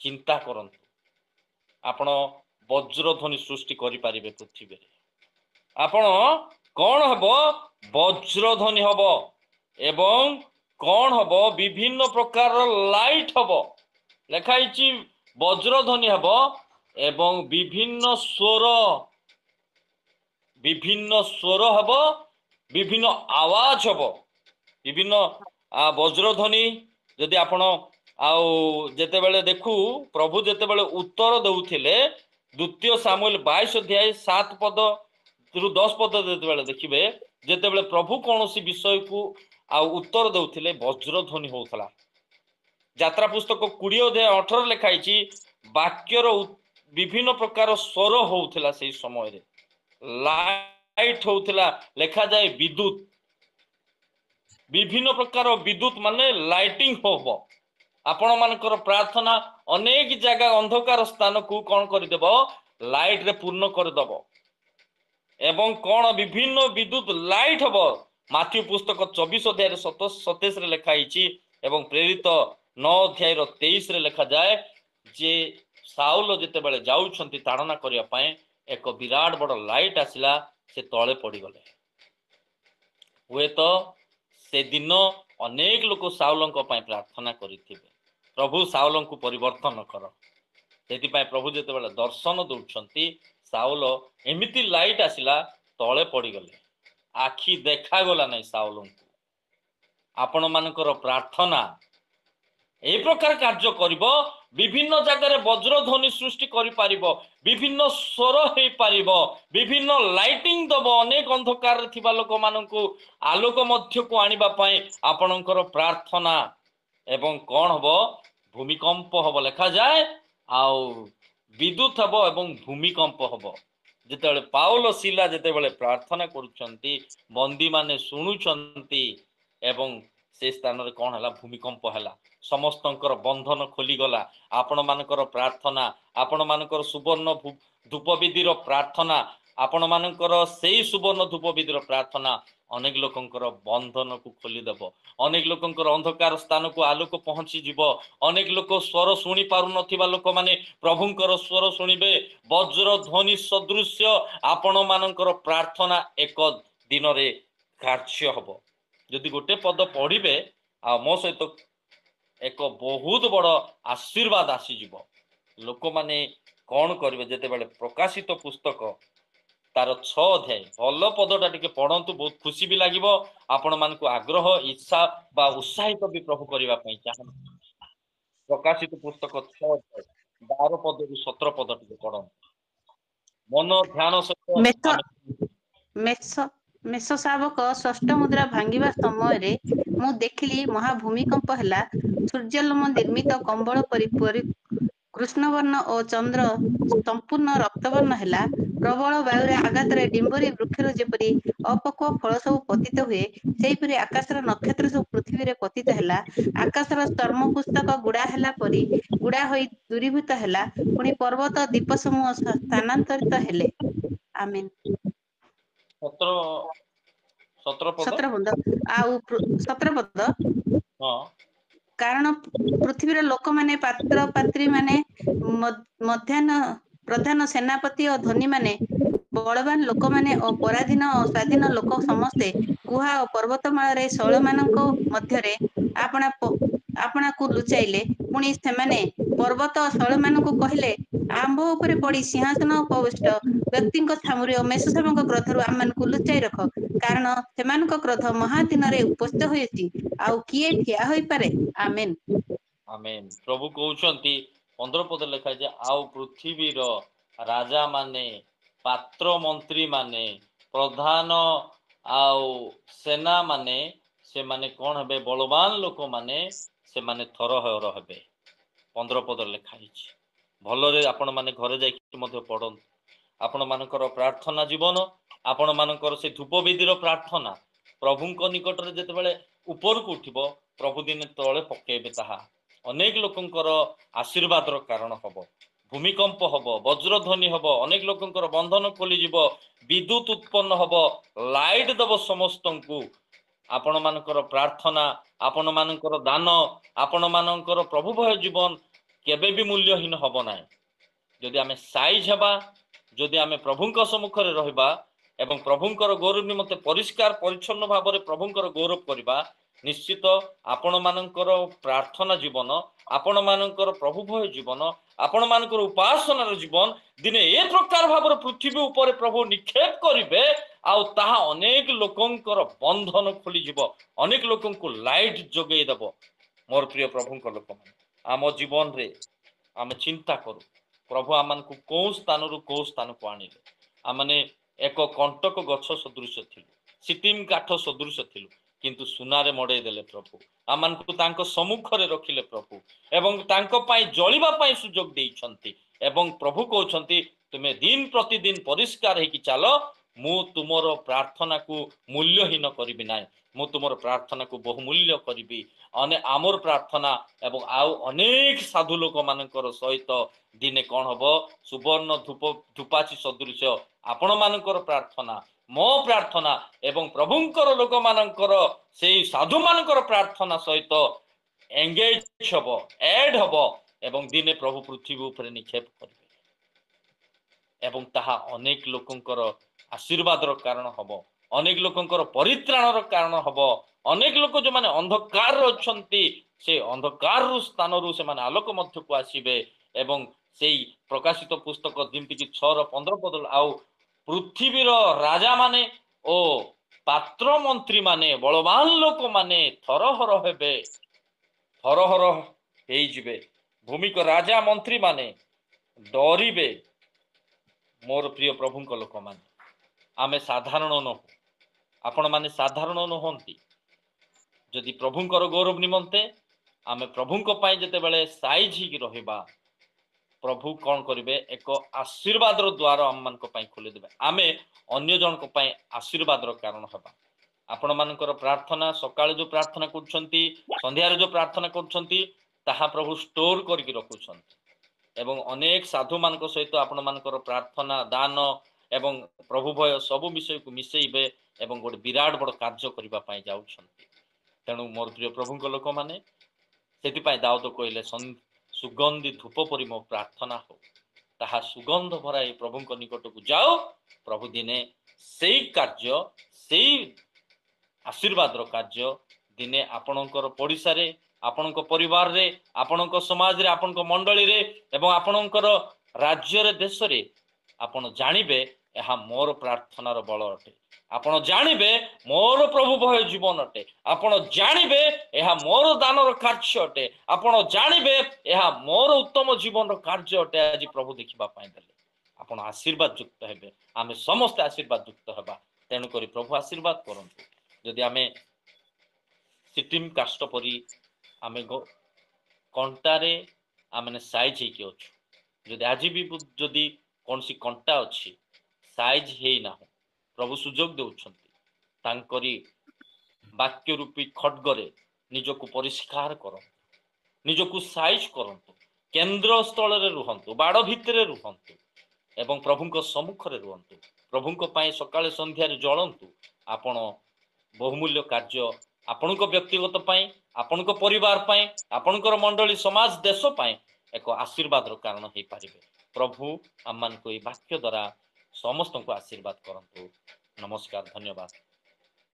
चिंता करंतु आपण वज्रध्वनि सृष्टि करि पारिबे पृथ्वी रे आपण कौन हबो वज्रध्वनि हबो एवं कौन हबो विभिन्न प्रकार लाइट हबो लेखाइची वज्रध्वनि हबो एवं विभिन्न स्वर हबो विभिन्न आवाज हबो विभिन्न वज्रध्वनि जदि आपण आउ जेतेबेले देखू प्रभु जेतेबेले उत्तर दउथिले द्वितीय सामुएल 22 अध्याय 7 पद रु 10 पद जेतेबेले देखिबे जेतेबेले प्रभु कोनोसी विषय को आउ उत्तर दउथिले वज्रध्वनि होउथला यात्रा पुस्तक 20 अध्याय 18 लिखाइछि वाक्यर विभिन्न प्रकार स्वर होउथला सेही समय रे लाइट होउथला लेखा जाए विद्युत विभिन्न प्रकार विद्युत माने लाइटिंग होबो आपण मानकर प्रार्थना अनेक जगह अंधकार स्थान को कौन करदेव लाइट रे पूर्ण करदेव एवं कौन विभिन्न विद्युत लाइट हब माथ्यू पुस्तक 24 अध्याय 27 रे लिखाई एवं प्रेरित 9 अध्याय 23 रे लिखा जाए जे साउल जेतेबेले जाउछंती ताड़ना करिया पय एक विराट बड़ लाइट आसिला से तळे पड़ी गले हुए तो से दिन अनेक लोक साउलंक पय प्रार्थना करिथिबे प्रभु साउल को परिवर्तन कर से प्रभु जेतेबेले दर्शन दौरान साउल एमिति लाइट आसिला तले पड़गले आखि देखा गला नहीं साउल को आपण मानकर प्रार्थना এই প্রকার কার্য করিব বিভিন্ন জায়গায় বজ্রধ্বনি সৃষ্টি করিপারিব বিভিন্ন স্বর হয়ে পারিব বিভিন্ন লাইটিং দব অনেক অন্ধকার থিবা লোক মানকু আলোক মধ্যকু আনিবা পাই ଆପଣଙ୍କର ପ୍ରାର୍ଥନା ଏବଂ କଣ ହବ ଭୂମିକମ୍ପ ହବ ଲେଖା ଯାଏ ଆଉ ବିଦ୍ୟୁତ ହବ ଏବଂ ଭୂମିକମ୍ପ ହବ ଯେତେବେଳେ ପାଉଲ ଶିଲା ଯେତେବେଳେ ପ୍ରାର୍ଥନା କରୁଛନ୍ତି ବନ୍ଦୀ ମାନେ ଶୁଣୁଛନ୍ତି ଏବଂ ସେ ସ୍ଥାନରେ କଣ ହେଲା ଭୂମିକମ୍ପ ହେଲା ସମସ୍ତଙ୍କର ବନ୍ଧନ ଖୋଲିଗଲା ଆପଣମାନଙ୍କର ପ୍ରାର୍ଥନା ଆପଣମାନଙ୍କର ସୁବର୍ଣ୍ଣ ଧୂପବିଧିର ପ୍ରାର୍ଥନା ଆପଣମାନଙ୍କର ସେଇ ସୁବର୍ଣ୍ଣ ଧୂପବିଧିର ପ୍ରାର୍ଥନା ଅନେକ ଲୋକଙ୍କର ବନ୍ଧନକୁ ଖୋଲିଦେବ ଅନେକ ଲୋକଙ୍କର ଅନ୍ଧକାର ସ୍ଥାନକୁ ଆଲୋକ ପହଞ୍ଚିଯିବ ଅନେକ ଲୋକ ସ୍ୱର ଶୁଣି ପାରୁନଥିବା ଲୋକମାନେ ପ୍ରଭୁଙ୍କର ସ୍ୱର ଶୁଣିବେ ବଜ୍ର ଧ୍ୱନି ସଦୃଶ୍ୟ ଆପଣମାନଙ୍କର ପ୍ରାର୍ଥନା ଏକ ଦିନରେ କାର୍ଯ୍ୟ ହବ ଯଦି ଗୋଟେ ପଦ ପଢିବେ ଆଉ ମୋ ସହିତ ଏକ ବହୁତ ବଡ଼ ଆଶୀର୍ବାଦ ଆସିଯିବ ଲୋକମାନେ କଣ କରିବେ ଯେତେବେଳେ ପ୍ରକାଶିତ ପୁସ୍ତକ ତାର 6 ଅଧ୍ୟାୟ ଭଲ ପଦଟା ଟିକେ ପଢନ୍ତୁ ବହୁତ ଖୁସି ବି ଲାଗିବ ଆପଣମାନଙ୍କୁ ଆଗ୍ରହ ଇଚ୍ଛା ବା ଉତ୍ସାହିତ ବି ପ୍ରଭୁ କରିବା ପାଇଁ ଚାହାନ୍ତି ପ୍ରକାଶିତ ପୁସ୍ତକ 6 ଅଧ୍ୟାୟ 12 ପଦରୁ 17 ପଦ ଟିକେ ପଢନ୍ତୁ ମନ ଧ୍ୟାନ ସହିତ ମେଷ ଆମେ ମେଷ ମେଷ ଶାବକ ଷଷ୍ଠ ମୁଦ୍ରା ଭାଙ୍ଗିବା ସମୟରେ ମୁଁ ଦେଖିଲି ମହାଭୂମିକମ୍ପ ହେଲା ସୂର୍ଯ୍ୟଲୋମ ନିର୍ମିତ କମ୍ବଳ ପରି କୃଷ୍ଣବର୍ଣ୍ଣ ଓ ଚନ୍ଦ୍ର ସମ୍ପୂର୍ଣ୍ଣ ରକ୍ତବର୍ଣ୍ଣ ହେଲା ପ୍ରବଳ ବାୟୁରେ ଆଘାତରେ ଡିମ୍ବରୀ ବୃକ୍ଷରୁ ଯେପରି ଅପକ୍ୱ ଫଳ ସବୁ ପତିତ ହୁଏ ସେହିପରି ଆକାଶର ନକ୍ଷତ୍ର ସବୁ ପୃଥିବୀରେ ପତିତ ହେଲା ଆକାଶର ସ୍ତର୍ମ ପୁସ୍ତକ ଗୁଡା ହେଲା ପରି ଗୁଡା ହୋଇ ଦୂରୀଭୂତ ହେଲା ପୁଣି ପର୍ବତ ଦ୍ୱୀପ ସମୂହ ସ୍ଥାନାନ୍ତରିତ ହେଲେ ଆମେନ୍ 17 ପଦ 17 ପଦ ଆଉ 17 ପଦ ହଁ କାରଣ ପୃଥିବୀର ଲୋକମାନେ ପାତ୍ର ପାତ୍ରୀ ମାନେ ମଧ୍ୟାହ୍ନ ପ୍ରଧାନ ସେନାପତି ଓ ଧନୀମାନେ ବଳବାନ ଲୋକମାନେ ଓ ପରାଧୀନ ଓ ସ୍ୱାଧୀନ ଲୋକ ସମସ୍ତେ ଗୁହା ଓ ପର୍ବତମାଳାରେ ଶୈଳମାନଙ୍କ ମଧ୍ୟରେ ଆପଣାକୁ ଲୁଚାଇଲେ ପୁଣି ସେମାନେ ପର୍ବତ ଓ ଶୈଳମାନଙ୍କୁ କହିଲେ ଆମ୍ଭ ଉପରେ ପଡି ସିଂହାସନ ଉପବିଷ୍ଟ ବ୍ୟକ୍ତିଙ୍କ ସାମୁରେ ଓ ମେଷଶାବକଙ୍କ କ୍ରୋଧରୁ ଆମମାନଙ୍କୁ ଲୁଚାଇ ରଖ କାରଣ ସେମାନଙ୍କ କ୍ରୋଧ ମହାଦିନରେ ଉପସ୍ଥିତ ହୋଇଛି ଆଉ କିଏ ଠିଆ ହୋଇପାରେ ଆମେନ୍ ଆମେନ୍ ପ୍ରଭୁ କହୁଛନ୍ତି 15 ପଦ ଲେଖା ଯେ ଆଉ ପୃଥିବୀର ରାଜା ମାନେ ପାତ୍ର ମନ୍ତ୍ରୀ ମାନେ ପ୍ରଧାନ ଆଉ ସେନା ମାନେ ସେମାନେ କଣ ହେବେ ବଳବାନ ଲୋକମାନେ ସେମାନେ ଥରହର ହେବେ 15 ପଦ ଲେଖା ହେଇଛି ଭଲରେ ଆପଣ ମାନେ ଘରେ ଯାଇକି ମଧ୍ୟ ପଢନ୍ତୁ ଆପଣ ମାନଙ୍କର ପ୍ରାର୍ଥନା ଜୀବନ ଆପଣ ମାନଙ୍କର ସେ ଧୂପ ବିଧିର ପ୍ରାର୍ଥନା ପ୍ରଭୁଙ୍କ ନିକଟରେ ଯେତେବେଳେ ଉପରକୁ ଉଠିବ ପ୍ରଭୁ ଦିନେ ତଳେ ପକେଇବେ ତାହା ଅନେକ ଲୋକଙ୍କର ଆଶୀର୍ବାଦର କାରଣ ହବ ଭୂମିକମ୍ପ ହବ ବଜ୍ରଧ୍ୱନି ହବ ଅନେକ ଲୋକଙ୍କର ବନ୍ଧନ ଖୋଲିଯିବ ବିଦ୍ୟୁତ ଉତ୍ପନ୍ନ ହବ ଲାଇଟ ଦବ ସମସ୍ତଙ୍କୁ ଆପଣ ମାନଙ୍କର ପ୍ରାର୍ଥନା ଆପଣ ମାନଙ୍କର ଦାନ ଆପଣ ମାନଙ୍କର ପ୍ରଭୁ ଭୟ ଜୀବନ କେବେ ବି ମୂଲ୍ୟହୀନ ହବ ନାହିଁ ଯଦି ଆମେ ସାଇଜ ହେବା ଯଦି ଆମେ ପ୍ରଭୁଙ୍କ ସମ୍ମୁଖରେ ରହିବା ଏବଂ ପ୍ରଭୁଙ୍କର ଗୌରବ ନିମନ୍ତେ ପରିଷ୍କାର ପରିଚ୍ଛନ୍ନ ଭାବରେ ପ୍ରଭୁଙ୍କର ଗୌରବ କରିବା ନିଶ୍ଚିତ ଆପଣ ମାନଙ୍କର ପ୍ରାର୍ଥନା ଜୀବନ ଆପଣ ମାନଙ୍କର ପ୍ରଭୁ ଭୟ ଜୀବନ ଆପଣ ମାନଙ୍କର ଉପାସନାର ଜୀବନ ଦିନେ ଏ ପ୍ରକାର ଭାବରେ ପୃଥିବୀ ଉପରେ ପ୍ରଭୁ ନିକ୍ଷେପ କରିବେ ଆଉ ତାହା ଅନେକ ଲୋକଙ୍କର ବନ୍ଧନ ଖୋଲିଯିବ ଅନେକ ଲୋକଙ୍କୁ ଲାଇଟ ଯୋଗେଇ ଦେବ ମୋର ପ୍ରିୟ ପ୍ରଭୁଙ୍କ ଲୋକମାନେ ଆମ ଜୀବନରେ ଆମେ ଚିନ୍ତା କରୁ ପ୍ରଭୁ ଆମମାନଙ୍କୁ କୋଉ ସ୍ଥାନରୁ କୋଉ ସ୍ଥାନକୁ ଆଣିଲେ ଆମେ ଏକ କଣ୍ଟକ ଗଛ ସଦୃଶ ଥିଲୁ ସିଟିମ କାଠ ସଦୃଶ ଥିଲୁ କିନ୍ତୁ ସୁନାରେ ମଡେଇ ଦେଲେ ପ୍ରଭୁ ଆମମାନଙ୍କୁ ତାଙ୍କ ସମ୍ମୁଖରେ ରଖିଲେ ପ୍ରଭୁ ଏବଂ ତାଙ୍କ ପାଇଁ ଜଳିବା ପାଇଁ ସୁଯୋଗ ଦେଇଛନ୍ତି ଏବଂ ପ୍ରଭୁ କହୁଛନ୍ତି ତୁମେ ଦିନ ପ୍ରତିଦିନ ପରିଷ୍କାର ହେଇକି ଚାଲ ମୁଁ ତୁମର ପ୍ରାର୍ଥନାକୁ ମୂଲ୍ୟହୀନ କରିବି ନାହିଁ ମୁଁ ତୁମର ପ୍ରାର୍ଥନାକୁ ବହୁମୂଲ୍ୟ କରିବି ଆମର ପ୍ରାର୍ଥନା ଏବଂ ଆଉ ଅନେକ ସାଧୁ ଲୋକମାନଙ୍କର ସହିତ ଦିନେ କଣ ହବ ସୁବର୍ଣ୍ଣ ଧୂପାଚି ସଦୃଶ ଆପଣ ମାନଙ୍କର ପ୍ରାର୍ଥନା ମୋ ପ୍ରାର୍ଥନା ଏବଂ ପ୍ରଭୁଙ୍କର ଲୋକମାନଙ୍କର ସେଇ ସାଧୁ ମାନଙ୍କର ପ୍ରାର୍ଥନା ସହିତ ଏଙ୍ଗେଜ ହବ ଏଡ ହବ ଏବଂ ଦିନେ ପ୍ରଭୁ ପୃଥିବୀ ଉପରେ ନିକ୍ଷେପ କରିବେ ଏବଂ ତାହା ଅନେକ ଲୋକଙ୍କର ଆଶୀର୍ବାଦର କାରଣ ହବ ଅନେକ ଲୋକଙ୍କର ପରିତ୍ରାଣର କାରଣ ହବ ଅନେକ ଲୋକ ଯୋଉମାନେ ଅନ୍ଧକାରରେ ଅଛନ୍ତି ସେ ଅନ୍ଧକାରରୁ ସ୍ଥାନରୁ ସେମାନେ ଆଲୋକ ମଧ୍ୟକୁ ଆସିବେ ଏବଂ ସେଇ ପ୍ରକାଶିତ ପୁସ୍ତକ ଯେମିତିକି 6:15 ପଦ ଆଉ ପୃଥିବୀର ରାଜା ମାନେ ଓ ପାତ୍ର ମନ୍ତ୍ରୀ ମାନେ ବଳବାନ ଲୋକମାନେ ଥରହର ହେବେ ଥରହର ହେଇଯିବେ। ଭୂମିକ ରାଜା ମନ୍ତ୍ରୀ ମାନେ ଡରିବେ। ମୋର ପ୍ରିୟ ପ୍ରଭୁଙ୍କ ଲୋକମାନେ, ଆମେ ସାଧାରଣ ନୁହଁ, ଆପଣ ମାନେ ସାଧାରଣ ନୁହନ୍ତି। ଯଦି ପ୍ରଭୁଙ୍କର ଗୌରବ ନିମନ୍ତେ ଆମେ ପ୍ରଭୁଙ୍କ ପାଇଁ ଯେତେବେଳେ ସାଇଜ ହେଇକି ରହିବା, ପ୍ରଭୁ କଣ କରିବେ? ଏକ ଆଶୀର୍ବାଦର ଦ୍ୱାର ଆମମାନଙ୍କ ପାଇଁ ଖୋଲିଦେବେ। ଆମେ ଅନ୍ୟ ଜଣଙ୍କ ପାଇଁ ଆଶୀର୍ବାଦର କାରଣ ହେବା। ଆପଣ ମାନଙ୍କର ପ୍ରାର୍ଥନା, ସକାଳେ ଯୋଉ ପ୍ରାର୍ଥନା କରୁଛନ୍ତି, ସନ୍ଧ୍ୟାରେ ଯୋଉ ପ୍ରାର୍ଥନା କରୁଛନ୍ତି, ତାହା ପ୍ରଭୁ ଷ୍ଟୋର କରିକି ରଖୁଛନ୍ତି ଏବଂ ଅନେକ ସାଧୁ ମାନଙ୍କ ସହିତ ଆପଣ ମାନଙ୍କର ପ୍ରାର୍ଥନା, ଦାନ ଏବଂ ପ୍ରଭୁ ଭୟ ସବୁ ବିଷୟକୁ ମିଶେଇବେ ଏବଂ ଗୋଟେ ବିରାଟ ବଡ଼ କାର୍ଯ୍ୟ କରିବା ପାଇଁ ଯାଉଛନ୍ତି। ତେଣୁ ମୋର ପ୍ରିୟ ପ୍ରଭୁଙ୍କ ଲୋକମାନେ, ସେଥିପାଇଁ ଦାଉଦ କହିଲେ ସୁଗନ୍ଧି ଧୂପ ପରି ମୋ ପ୍ରାର୍ଥନା ହଉ, ତାହା ସୁଗନ୍ଧ ଭରା ଏଇ ପ୍ରଭୁଙ୍କ ନିକଟକୁ ଯାଉ। ପ୍ରଭୁ ଦିନେ ସେଇ କାର୍ଯ୍ୟ, ସେଇ ଆଶୀର୍ବାଦର କାର୍ଯ୍ୟ ଦିନେ ଆପଣଙ୍କର ପଡ଼ିଶାରେ, ଆପଣଙ୍କ ପରିବାରରେ, ଆପଣଙ୍କ ସମାଜରେ, ଆପଣଙ୍କ ମଣ୍ଡଳୀରେ ଏବଂ ଆପଣଙ୍କର ରାଜ୍ୟରେ, ଦେଶରେ ଆପଣ ଜାଣିବେ ଏହା ମୋର ପ୍ରାର୍ଥନାର ବଳ ଅଟେ। ଆପଣ ଜାଣିବେ ମୋର ପ୍ରଭୁ ଭୟ ଜୀବନ ଅଟେ। ଆପଣ ଜାଣିବେ ଏହା ମୋର ଦାନର କାର୍ଯ୍ୟ ଅଟେ। ଆପଣ ଜାଣିବେ ଏହା ମୋର ଉତ୍ତମ ଜୀବନର କାର୍ଯ୍ୟ ଅଟେ। ଆଜି ପ୍ରଭୁ ଦେଖିବା ପାଇଁ ଦେଲେ ଆପଣ ଆଶୀର୍ବାଦ ଯୁକ୍ତ ହେବେ। ଆମେ ସମସ୍ତେ ଆଶୀର୍ବାଦ ଯୁକ୍ତ ହେବା। ତେଣୁକରି ପ୍ରଭୁ ଆଶୀର୍ବାଦ କରନ୍ତୁ। ଯଦି ଆମେ ସିଟିମ୍ କାଷ୍ଟ ପରି ଆମେ କଣ୍ଟାରେ ଆମେ ସାଇଜ ହେଇକି ଅଛୁ, ଯଦି ଆଜି ବି ଯଦି କୌଣସି କଣ୍ଟା ଅଛି ସାଇଜ ହେଇନାହୁଁ, ପ୍ରଭୁ ସୁଯୋଗ ଦେଉଛନ୍ତି ତାଙ୍କରି ବାକ୍ୟ ରୂପୀ ଖଡ୍ଗରେ ନିଜକୁ ପରିଷ୍କାର କରନ୍ତୁ, ନିଜକୁ ସାଇଜ କରନ୍ତୁ, କେନ୍ଦ୍ର ସ୍ଥଳରେ ରୁହନ୍ତୁ, ବାଡ଼ ଭିତରେ ରୁହନ୍ତୁ ଏବଂ ପ୍ରଭୁଙ୍କ ସମ୍ମୁଖରେ ରୁହନ୍ତୁ। ପ୍ରଭୁଙ୍କ ପାଇଁ ସକାଳେ ସନ୍ଧ୍ୟାରେ ଜଳନ୍ତୁ। ଆପଣ ବହୁମୂଲ୍ୟ କାର୍ଯ୍ୟ ଆପଣଙ୍କ ବ୍ୟକ୍ତିଗତ ପାଇଁ, ଆପଣଙ୍କ ପରିବାର ପାଇଁ, ଆପଣଙ୍କର ମଣ୍ଡଳୀ, ସମାଜ, ଦେଶ ପାଇଁ ଏକ ଆଶୀର୍ବାଦର କାରଣ ହେଇପାରିବେ। ପ୍ରଭୁ ଆମମାନଙ୍କୁ ଏହି ବାକ୍ୟ ଦ୍ୱାରା ସମସ୍ତଙ୍କୁ ଆଶୀର୍ବାଦ କରନ୍ତୁ। ନମସ୍କାର, ଧନ୍ୟବାଦ।